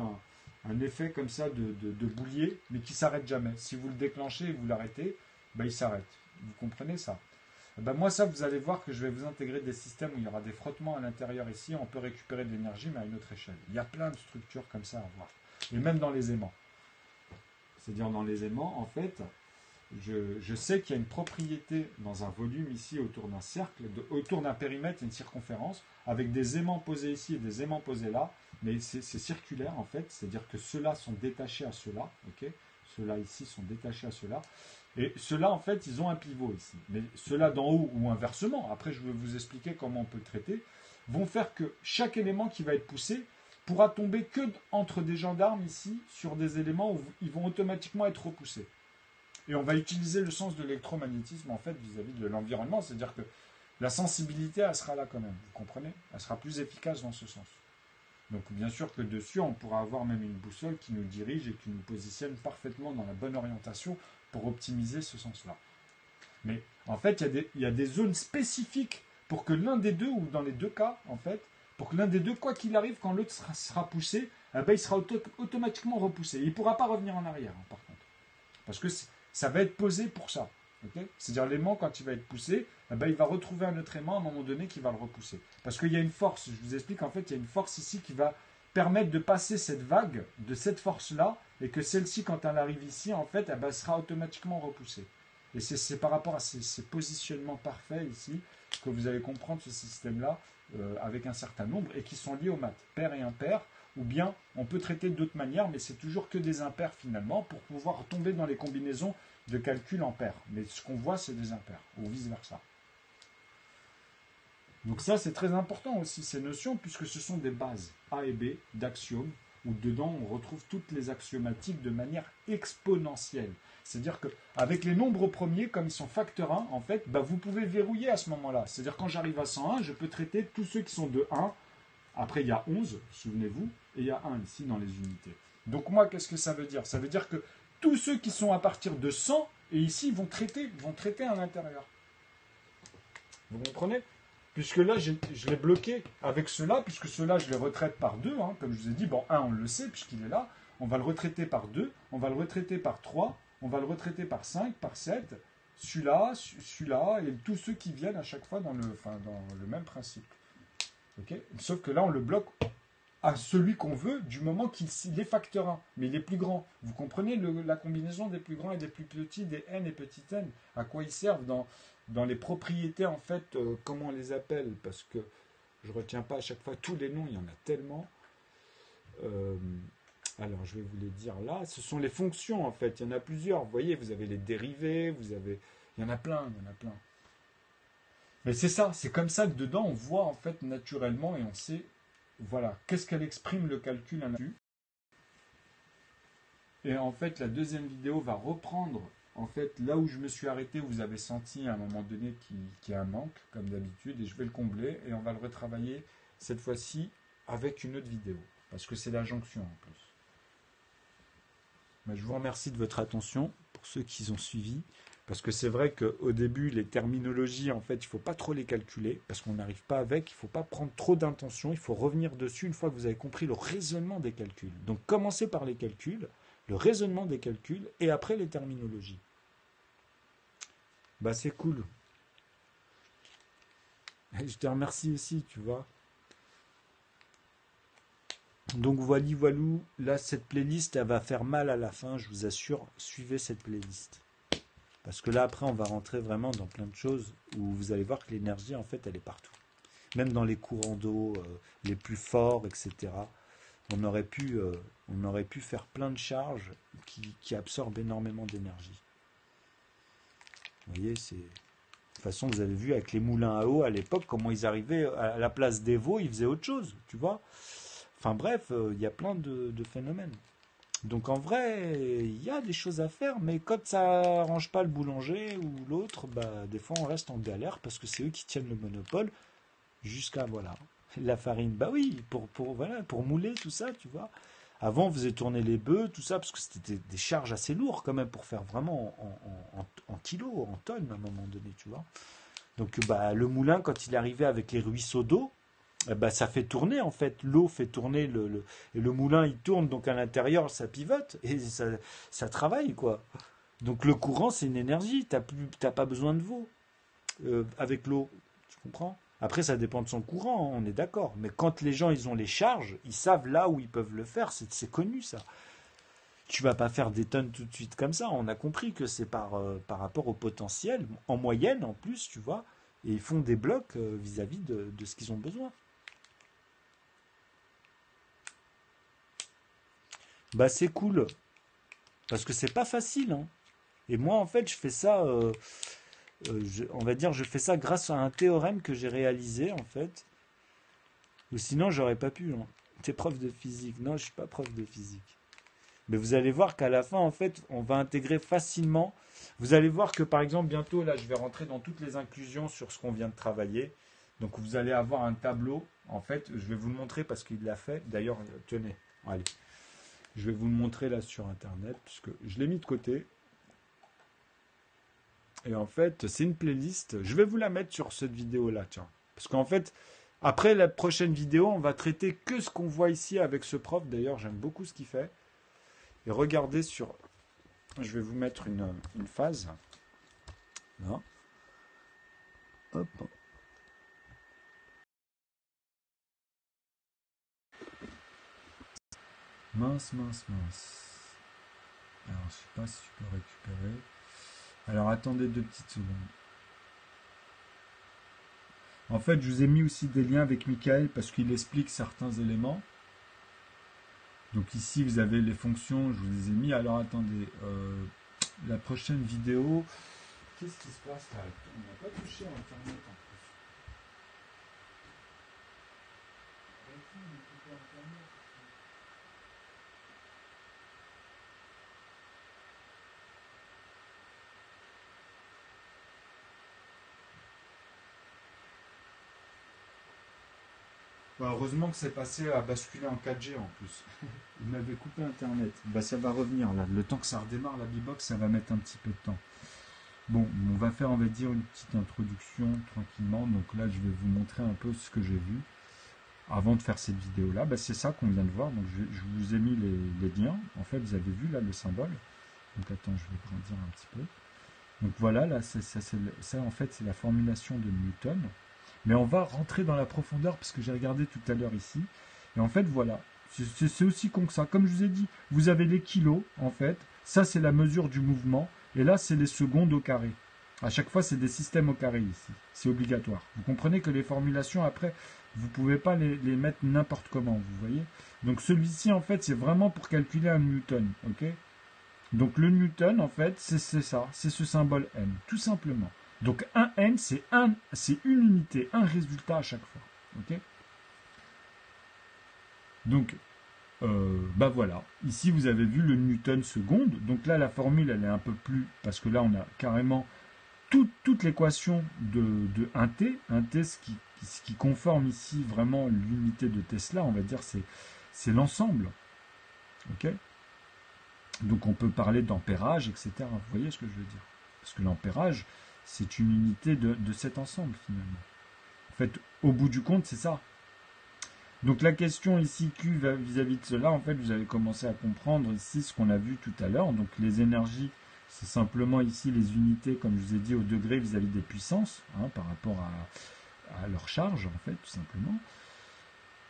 un effet comme ça de boulier, mais qui s'arrête jamais. Si vous le déclenchez et vous l'arrêtez, il s'arrête. Vous comprenez ça? Moi ça, vous allez voir que je vais vous intégrer des systèmes où il y aura des frottements à l'intérieur ici, on peut récupérer de l'énergie mais à une autre échelle. Il y a plein de structures comme ça à voir. Et même dans les aimants. C'est-à-dire dans les aimants, en fait, je sais qu'il y a une propriété dans un volume ici autour d'un cercle, autour d'un périmètre, une circonférence, avec des aimants posés ici et des aimants posés là, mais c'est circulaire en fait, c'est-à-dire que ceux-là sont détachés à ceux-là, ok? Ceux-là ici sont détachés à ceux-là, et ceux-là en fait ils ont un pivot ici, mais ceux-là d'en haut ou inversement, après je vais vous expliquer comment on peut le traiter, vont faire que chaque élément qui va être poussé pourra tomber que entre des gendarmes ici, sur des éléments où ils vont automatiquement être repoussés. Et on va utiliser le sens de l'électromagnétisme en fait vis-à-vis de l'environnement, c'est-à-dire que la sensibilité, elle sera là quand même, vous comprenez? Elle sera plus efficace dans ce sens. Donc bien sûr que dessus, on pourra avoir même une boussole qui nous dirige et qui nous positionne parfaitement dans la bonne orientation pour optimiser ce sens-là. Mais en fait, il y a des zones spécifiques pour que l'un des deux, ou dans les deux cas, en fait, pour que l'un des deux, quoi qu'il arrive, quand l'autre sera poussé, il sera automatiquement repoussé. Il ne pourra pas revenir en arrière, par contre. Parce que ça va être posé pour ça. Okay? C'est-à-dire l'aimant, quand il va être poussé, il va retrouver un autre aimant à un moment donné qui va le repousser. Parce qu'il y a une force, je vous explique, en fait, il y a une force ici qui va permettre de passer cette vague de cette force-là, et que celle-ci, quand elle arrive ici, en fait, sera automatiquement repoussée. Et c'est par rapport à ces positionnements parfaits ici que vous allez comprendre ce système-là avec un certain nombre, et qui sont liés aux maths. Pair et impair, ou bien on peut traiter d'autres manières, mais c'est toujours que des impairs finalement, pour pouvoir tomber dans les combinaisons de calcul en paires. Mais ce qu'on voit, c'est des impairs, ou vice-versa. Donc ça, c'est très important aussi, ces notions, puisque ce sont des bases A et B d'axiomes, où dedans, on retrouve toutes les axiomatiques de manière exponentielle. C'est-à-dire qu'avec les nombres premiers, comme ils sont facteurs 1, en fait, bah, vous pouvez verrouiller à ce moment-là. C'est-à-dire quand j'arrive à 101, je peux traiter tous ceux qui sont de 1. Après, il y a 11, souvenez-vous, et il y a 1 ici dans les unités. Donc moi, qu'est-ce que ça veut dire? Ça veut dire que tous ceux qui sont à partir de 100, et ici, vont traiter à l'intérieur. Vous comprenez? Puisque là, je l'ai bloqué avec ceux-là, puisque ceux-là, je les retraite par 2, hein, comme je vous ai dit. Bon, 1, on le sait, puisqu'il est là. On va le retraiter par 2, on va le retraiter par 3, on va le retraiter par 5, par 7, celui-là, et tous ceux qui viennent à chaque fois dans le même principe. Okay, sauf que là, on le bloque à celui qu'on veut, du moment qu'il est facteur 1, mais il est plus grand. Vous comprenez la combinaison des plus grands et des plus petits, des n et petit n, à quoi ils servent dans les propriétés, en fait, comment on les appelle, parce que je ne retiens pas à chaque fois tous les noms, il y en a tellement. Alors, je vais vous les dire là. Ce sont les fonctions, en fait. Il y en a plusieurs. Vous voyez, vous avez les dérivés, il y en a plein. Mais c'est ça, c'est comme ça que dedans, on voit, en fait, naturellement, et on sait, voilà, qu'est-ce qu'elle exprime le calcul là-dessus. Et en fait, la deuxième vidéo va reprendre, en fait, là où je me suis arrêté, vous avez senti à un moment donné qu'il y a un manque, comme d'habitude, et je vais le combler, et on va le retravailler, cette fois-ci, avec une autre vidéo, parce que c'est la jonction, en plus. Mais je vous remercie de votre attention, pour ceux qui ont suivi, parce que c'est vrai qu'au début, les terminologies, en fait, il ne faut pas trop les calculer, parce qu'on n'arrive pas avec, il ne faut pas prendre trop d'intention, il faut revenir dessus une fois que vous avez compris le raisonnement des calculs. Donc commencez par les calculs, le raisonnement des calculs, et après les terminologies. Bah c'est cool. Et je te remercie aussi, tu vois. Donc voilou, là cette playlist, elle va faire mal à la fin, je vous assure, suivez cette playlist. Parce que là, après, on va rentrer vraiment dans plein de choses où vous allez voir que l'énergie, en fait, elle est partout. Même dans les courants d'eau les plus forts, etc. On aurait pu faire plein de charges qui absorbent énormément d'énergie. Vous voyez, c'est... De toute façon, vous avez vu avec les moulins à eau à l'époque, comment ils arrivaient à la place des veaux, ils faisaient autre chose, tu vois. Enfin bref, il y a plein de phénomènes. Donc en vrai, il y a des choses à faire, mais quand ça arrange pas le boulanger ou l'autre, bah des fois on reste en galère parce que c'est eux qui tiennent le monopole jusqu'à voilà. La farine, bah oui, pour mouler tout ça, tu vois. Avant on faisait tourner les bœufs, tout ça, parce que c'était des charges assez lourdes quand même pour faire vraiment en kilos, en tonnes à un moment donné, tu vois. Donc bah le moulin, quand il arrivait avec les ruisseaux d'eau, bah, ça fait tourner en fait, l'eau fait tourner et le moulin il tourne donc à l'intérieur ça pivote et ça travaille quoi. Donc le courant c'est une énergie, t'as pas besoin de veau avec l'eau, tu comprends? Après ça dépend de son courant, hein, on est d'accord, mais quand les gens ils ont les charges, ils savent là où ils peuvent le faire, c'est connu ça. Tu vas pas faire des tonnes tout de suite comme ça, on a compris que c'est par rapport au potentiel, en moyenne en plus tu vois, et ils font des blocs vis-à-vis de ce qu'ils ont besoin. Bah c'est cool, parce que c'est pas facile, hein. Et moi en fait je fais ça, on va dire je fais ça grâce à un théorème que j'ai réalisé en fait. Ou sinon j'aurais pas pu, hein. T'es prof de physique, non je suis pas prof de physique. Mais vous allez voir qu'à la fin en fait on va intégrer facilement. Vous allez voir que par exemple bientôt là je vais rentrer dans toutes les inclusions sur ce qu'on vient de travailler. Donc vous allez avoir un tableau, en fait je vais vous le montrer parce qu'il l'a fait. D'ailleurs tenez, allez. Je vais vous le montrer là sur internet, puisque je l'ai mis de côté. Et en fait, c'est une playlist. Je vais vous la mettre sur cette vidéo-là, tiens. Parce qu'en fait, après la prochaine vidéo, on va traiter que ce qu'on voit ici avec ce prof. D'ailleurs, j'aime beaucoup ce qu'il fait. Et regardez sur... Je vais vous mettre une phase. Là. Hop. Mince. Alors, je sais pas si je peux récupérer. Alors, attendez 2 petites secondes. En fait, je vous ai mis aussi des liens avec Michael parce qu'il explique certains éléments. Donc ici, vous avez les fonctions, je vous les ai mis. Alors attendez, la prochaine vidéo, qu'est-ce qui se passe là? On n'a pas touché à Internet en plus. Bah, heureusement que c'est passé à basculer en 4G en plus. Il m'avait coupé Internet. Bah, ça va revenir là. Le temps que ça redémarre la B-Box, ça va mettre un petit peu de temps. Bon, on va faire, on va dire, une petite introduction tranquillement. Donc là, je vais vous montrer un peu ce que j'ai vu avant de faire cette vidéo-là. Bah, c'est ça qu'on vient de voir. Donc je vous ai mis les liens. En fait, vous avez vu là le symbole. Donc attends, je vais grandir un petit peu. Donc voilà, là, ça en fait, c'est la formulation de Newton. Mais on va rentrer dans la profondeur parce que j'ai regardé tout à l'heure ici. Et en fait, voilà, c'est aussi con que ça. Comme je vous ai dit, vous avez les kilos, en fait. Ça, c'est la mesure du mouvement. Et là, c'est les secondes au carré. À chaque fois, c'est des systèmes au carré ici. C'est obligatoire. Vous comprenez que les formulations, après, vous ne pouvez pas les mettre n'importe comment, vous voyez. Donc celui-ci, en fait, c'est vraiment pour calculer un Newton, ok? Donc le Newton, en fait, c'est ça. C'est ce symbole N, tout simplement. Donc un N, c'est une unité, un résultat à chaque fois. Ok? Donc, bah voilà. Ici, vous avez vu le Newton seconde. Donc là, la formule, elle est un peu plus... Parce que là, on a carrément toute l'équation de 1T. 1T, ce qui conforme ici vraiment l'unité de Tesla, on va dire, c'est l'ensemble. Ok? Donc on peut parler d'ampérage, etc. Vous voyez ce que je veux dire? Parce que l'ampérage, c'est une unité de cet ensemble, finalement. En fait, au bout du compte, c'est ça. Donc la question ici, Q vis-à-vis de cela, en fait, vous avez commencé à comprendre ici ce qu'on a vu tout à l'heure. Donc les énergies, c'est simplement ici les unités, comme je vous ai dit, au degré vis-à-vis des puissances, hein, par rapport à leur charge, en fait, tout simplement.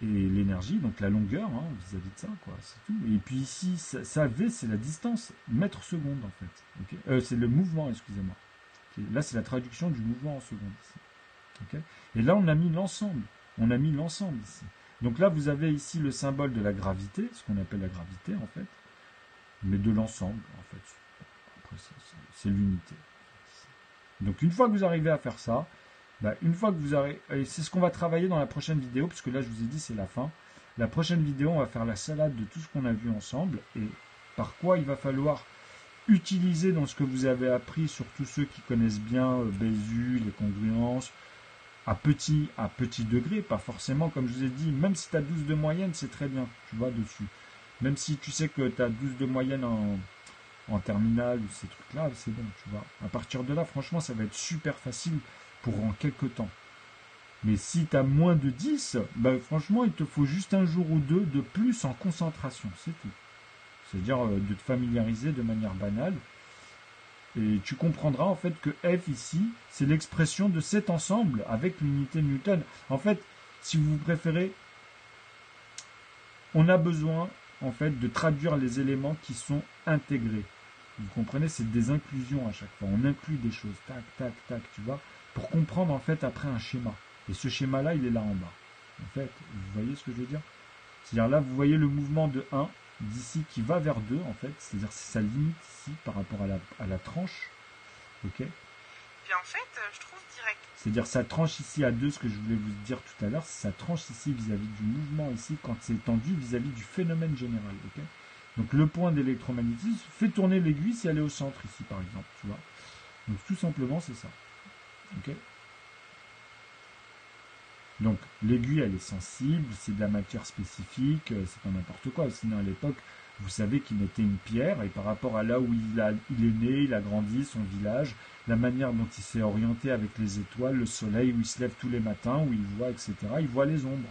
Et l'énergie, donc la longueur, hein, vis-à-vis de ça, quoi, c'est tout. Et puis ici, ça V, c'est la distance, mètre seconde, en fait. Okay, c'est le mouvement, excusez-moi. Okay, là, c'est la traduction du mouvement en seconde, ici. Okay, et là, on a mis l'ensemble. On a mis l'ensemble, ici. Donc là, vous avez ici le symbole de la gravité, ce qu'on appelle la gravité, en fait. Mais de l'ensemble, en fait. Après, c'est l'unité. Donc, une fois que vous arrivez à faire ça, bah, une fois que vous arrivez... Et c'est ce qu'on va travailler dans la prochaine vidéo, puisque là, je vous ai dit, c'est la fin. La prochaine vidéo, on va faire la salade de tout ce qu'on a vu ensemble, et par quoi il va falloir utiliser dans ce que vous avez appris, surtout ceux qui connaissent bien Bézu, les congruences, à petit degré, pas forcément, comme je vous ai dit, même si tu as 12 de moyenne, c'est très bien, tu vois, dessus. Même si tu sais que tu as 12 de moyenne en terminale, ou ces trucs-là, c'est bon, tu vois. À partir de là, franchement, ça va être super facile pour en quelques temps. Mais si tu as moins de 10, bah, franchement, il te faut juste un jour ou deux de plus en concentration, c'est tout. C'est-à-dire de te familiariser de manière banale. Et tu comprendras en fait que F ici, c'est l'expression de cet ensemble avec l'unité Newton. En fait, si vous préférez, on a besoin en fait de traduire les éléments qui sont intégrés. Vous comprenez, c'est des inclusions à chaque fois. On inclut des choses, tac, tac, tac, tu vois, pour comprendre en fait après un schéma. Et ce schéma-là, il est là en bas. En fait, vous voyez ce que je veux dire? C'est-à-dire là, vous voyez le mouvement de 1 d'ici qui va vers 2 en fait. C'est-à-dire c'est sa limite ici par rapport à la tranche. Ok? Puis en fait, je trouve direct. C'est-à-dire sa tranche ici à 2, ce que je voulais vous dire tout à l'heure, c'est sa tranche ici vis-à-vis du mouvement ici quand c'est tendu vis-à-vis du phénomène général. Ok? Donc le point d'électromagnétisme fait tourner l'aiguille si elle est au centre ici par exemple. Tu vois? Donc tout simplement c'est ça. Ok? Donc l'aiguille elle est sensible, c'est de la matière spécifique, c'est pas n'importe quoi. Sinon à l'époque, vous savez qu'il mettait une pierre et par rapport à là où il est né, il a grandi, son village, la manière dont il s'est orienté avec les étoiles, le soleil, où il se lève tous les matins, où il voit, etc. Il voit les ombres.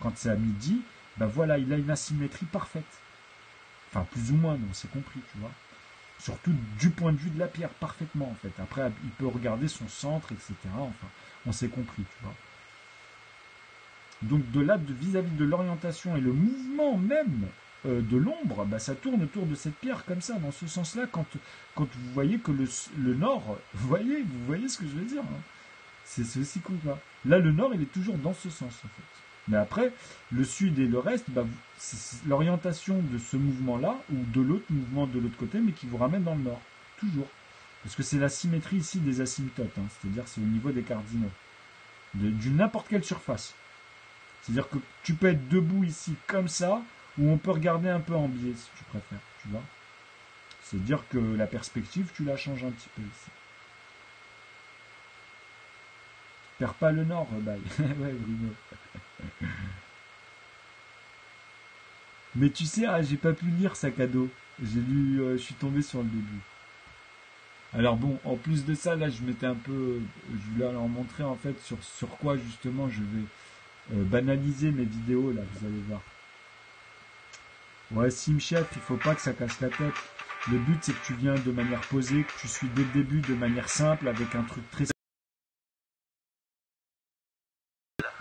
Quand c'est à midi, ben voilà, il a une asymétrie parfaite. Enfin plus ou moins, donc c'est compris, tu vois. Surtout du point de vue de la pierre, parfaitement en fait. Après, il peut regarder son centre, etc. Enfin, on s'est compris, tu vois. Donc de là, vis-à-vis de l'orientation et le mouvement même de l'ombre, bah, ça tourne autour de cette pierre comme ça, dans ce sens-là, quand vous voyez que le nord, vous voyez ce que je veux dire, hein, c'est aussi con là. Là, le nord, il est toujours dans ce sens, en fait. Mais après, le sud et le reste, bah, l'orientation de ce mouvement-là ou de l'autre mouvement de l'autre côté, mais qui vous ramène dans le nord. Toujours. Parce que c'est la symétrie ici des asymptotes, hein, c'est-à-dire c'est au niveau des cardinaux. D'une n'importe quelle surface. C'est-à-dire que tu peux être debout ici comme ça, ou on peut regarder un peu en biais si tu préfères, tu vois. C'est-à-dire que la perspective, tu la changes un petit peu ici. Perds pas le nord, bye. Ouais, Bruno. Mais tu sais, j'ai pas pu lire Sac à dos. J'ai lu, je suis tombé sur le début. Alors bon, en plus de ça, là, je m'étais un peu, je voulais leur montrer en fait sur quoi justement je vais banaliser mes vidéos là, vous allez voir. Ouais, SimChef, il faut pas que ça casse la tête. Le but c'est que tu viens de manière posée, que tu suis dès le début de manière simple avec un truc très.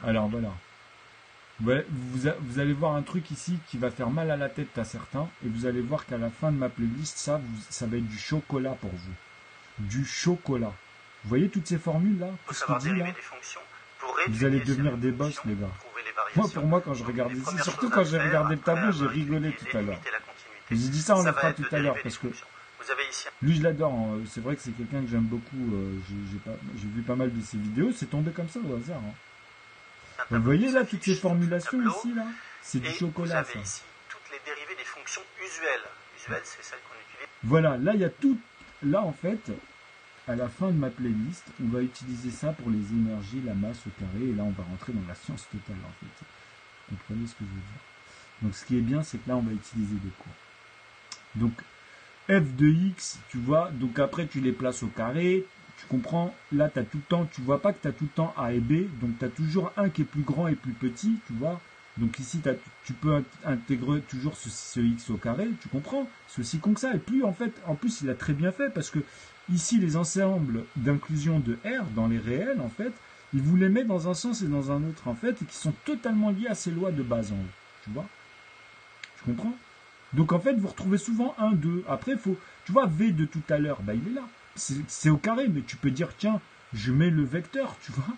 Alors voilà. Ouais, vous allez voir un truc ici qui va faire mal à la tête à certains, et vous allez voir qu'à la fin de ma playlist, ça va être du chocolat pour vous. Du chocolat. Vous voyez toutes ces formules là, tout ce qu'il dit là. Vous allez devenir des boss les gars. Pour moi quand je regarde ici, surtout quand j'ai regardé le tableau, j'ai rigolé tout à l'heure. J'ai dit ça on le fera tout à l'heure parce que lui je l'adore, hein. C'est vrai que c'est quelqu'un que j'aime beaucoup, j'ai vu pas mal de ses vidéos, c'est tombé comme ça au hasard. Hein. Vous voyez là toutes ces formulations ici là, c'est du chocolat ça. Ici toutes les dérivées des fonctions usuelles. Usuelles c'est celles qu'on utilise. Voilà, là il y a tout. Là, en fait, à la fin de ma playlist, on va utiliser ça pour les énergies, la masse au carré, et là, on va rentrer dans la science totale, en fait. Vous comprenez ce que je veux dire? Donc, ce qui est bien, c'est que là, on va utiliser des cours. Donc, f de x, tu vois, donc après, tu les places au carré, tu comprends? Là, tu as tout le temps, tu vois pas que tu as tout le temps A et B, donc tu as toujours un qui est plus grand et plus petit, tu vois? Donc ici, tu peux intégrer toujours ce x au carré, tu comprends? C'est aussi con que ça. Et plus, en plus, il a très bien fait, parce que ici, les ensembles d'inclusion de R dans les réels, en fait, il vous les met dans un sens et dans un autre, en fait, et qui sont totalement liés à ces lois de base en haut. Tu vois? Tu comprends? Donc, en fait, vous retrouvez souvent 1, 2. Après, tu vois, V de tout à l'heure, bah, il est là. C'est au carré, mais tu peux dire, tiens, je mets le vecteur, tu vois?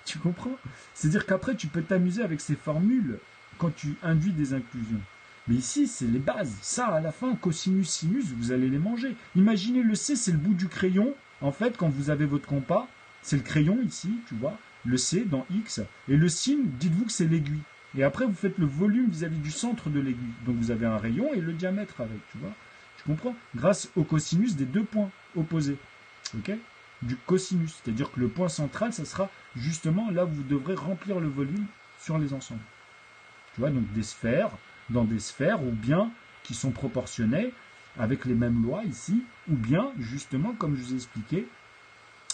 Tu comprends? C'est-à-dire qu'après, tu peux t'amuser avec ces formules quand tu induis des inclusions. Mais ici, c'est les bases. Ça, à la fin, cosinus, sinus, vous allez les manger. Imaginez le C, c'est le bout du crayon. En fait, quand vous avez votre compas, c'est le crayon ici, tu vois, le C dans X. Et le sin, dites-vous que c'est l'aiguille. Et après, vous faites le volume vis-à-vis du centre de l'aiguille. Donc, vous avez un rayon et le diamètre avec, tu vois. Tu comprends? Grâce au cosinus des deux points opposés. Ok? Du cosinus, c'est-à-dire que le point central, ça sera justement là où vous devrez remplir le volume sur les ensembles. Tu vois, donc des sphères, dans des sphères, ou bien qui sont proportionnées avec les mêmes lois ici, ou bien justement, comme je vous ai expliqué,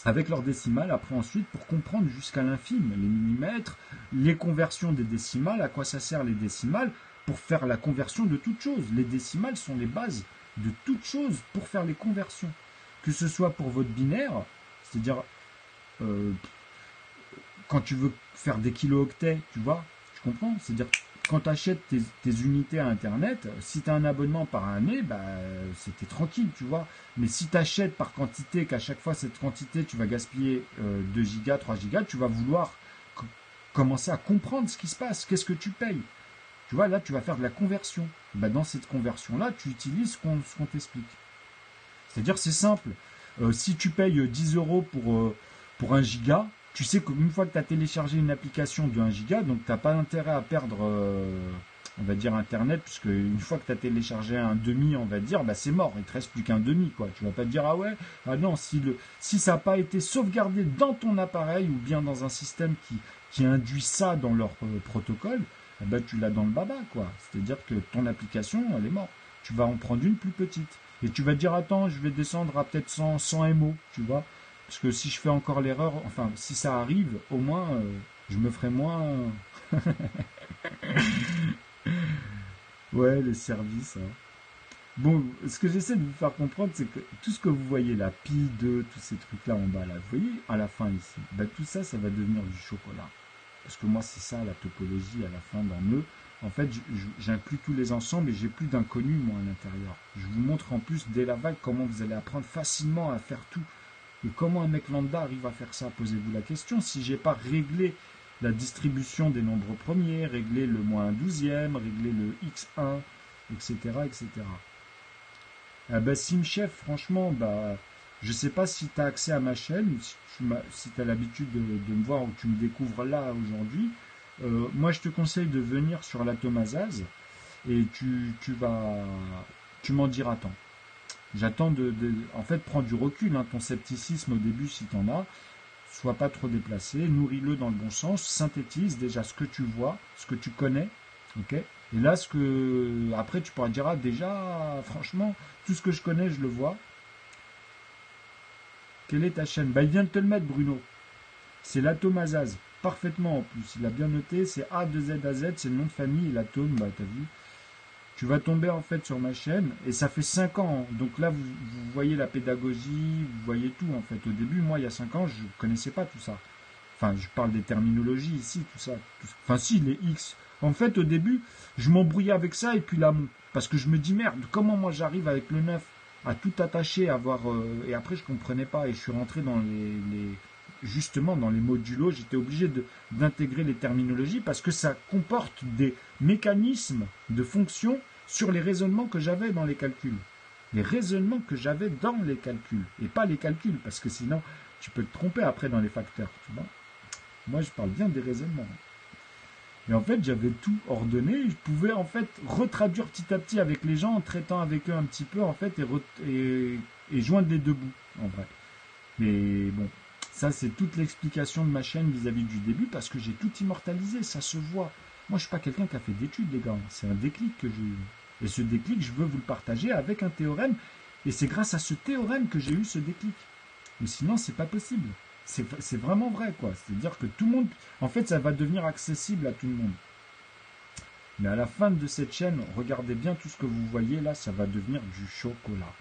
avec leurs décimales, après ensuite, pour comprendre jusqu'à l'infime, les millimètres, les conversions des décimales, à quoi ça sert les décimales, pour faire la conversion de toutes choses. Les décimales sont les bases de toutes choses pour faire les conversions. Que ce soit pour votre binaire, c'est-à-dire quand tu veux faire des kilo-octets, tu vois, tu comprends? C'est-à-dire quand tu achètes tes unités à Internet, si tu as un abonnement par année, bah, c'était tranquille, tu vois. Mais si tu achètes par quantité, qu'à chaque fois cette quantité, tu vas gaspiller 2 gigas, 3 gigas, tu vas vouloir commencer à comprendre ce qui se passe. Qu'est-ce que tu payes? Tu vois, là, tu vas faire de la conversion. Bah, dans cette conversion-là, tu utilises ce qu'on t'explique. C'est-à-dire, c'est simple. Si tu payes 10 € pour 1 giga, tu sais qu'une fois que tu as téléchargé une application de 1 giga, donc tu n'as pas intérêt à perdre, on va dire, Internet, puisque une fois que tu as téléchargé un demi, on va dire, bah, c'est mort, il ne te reste plus qu'un demi, quoi. Tu vas pas te dire, ah ouais, ah non, si ça n'a pas été sauvegardé dans ton appareil, ou bien dans un système qui induit ça dans leur protocole, eh ben, tu l'as dans le baba, quoi. C'est-à-dire que ton application, elle est morte. Tu vas en prendre une plus petite. Et tu vas te dire, attends, je vais descendre à peut-être 100 MO, tu vois. Parce que si je fais encore l'erreur, enfin, si ça arrive, au moins, je me ferai moins... Ouais, les services. Hein. Bon, ce que j'essaie de vous faire comprendre, c'est que tout ce que vous voyez là, pi 2, tous ces trucs-là en bas, là, vous voyez, à la fin ici, bah, tout ça, ça va devenir du chocolat. Parce que moi, c'est ça, la topologie, à la fin, dans eux. En fait, j'inclus tous les ensembles et j'ai plus d'inconnus, moi, à l'intérieur. Je vous montre en plus, dès la vague, comment vous allez apprendre facilement à faire tout. Et comment un mec lambda arrive à faire ça? Posez-vous la question. Si j'ai pas réglé la distribution des nombres premiers, régler le -12e, régler le x1, etc. etc. Ah bah, SimChef, franchement, bah, je sais pas si tu as accès à ma chaîne, si tu as l'habitude de me voir ou tu me découvres là aujourd'hui. Moi, je te conseille de venir sur l'Atomazaz et tu m'en diras tant. J'attends en fait, prends du recul, hein, ton scepticisme au début si tu en as. Sois pas trop déplacé, nourris-le dans le bon sens, synthétise déjà ce que tu vois, ce que tu connais, ok. Et là, après, tu pourras dire, ah, déjà, franchement, tout ce que je connais, je le vois. Quelle est ta chaîne? Bah, il vient de te le mettre, Bruno. C'est l'Atomazaz, parfaitement en plus. Il a bien noté, c'est A de Z à Z, c'est le nom de famille, et l'atome, bah, t'as vu. Tu vas tomber en fait sur ma chaîne, et ça fait 5 ans. Donc là, vous voyez la pédagogie, vous voyez tout en fait. Au début, moi, il y a 5 ans, je ne connaissais pas tout ça. Enfin, je parle des terminologies ici, tout ça. Enfin, si, les X. En fait, au début, je m'embrouillais avec ça, et puis là, parce que je me dis, merde, comment moi j'arrive avec le 9 à tout attacher, et après, je comprenais pas, et je suis rentré dans justement, dans les modulos, j'étais obligé d'intégrer les terminologies, parce que ça comporte des mécanismes de fonction sur les raisonnements que j'avais dans les calculs. Les raisonnements que j'avais dans les calculs, et pas les calculs, parce que sinon, tu peux te tromper après dans les facteurs, tu vois. Moi, je parle bien des raisonnements. Et en fait, j'avais tout ordonné, je pouvais en fait retraduire petit à petit avec les gens, en traitant avec eux un petit peu, en fait, et joindre les deux bouts, en vrai. Mais bon, ça, c'est toute l'explication de ma chaîne vis-à-vis du début, parce que j'ai tout immortalisé, ça se voit. Moi, je suis pas quelqu'un qui a fait d'études, les gars. C'est un déclic que j'ai eu. Et ce déclic, je veux vous le partager avec un théorème. Et c'est grâce à ce théorème que j'ai eu ce déclic. Mais sinon, c'est pas possible. C'est vraiment vrai, quoi. C'est-à-dire que tout le monde... En fait, ça va devenir accessible à tout le monde. Mais à la fin de cette chaîne, regardez bien tout ce que vous voyez là, ça va devenir du chocolat.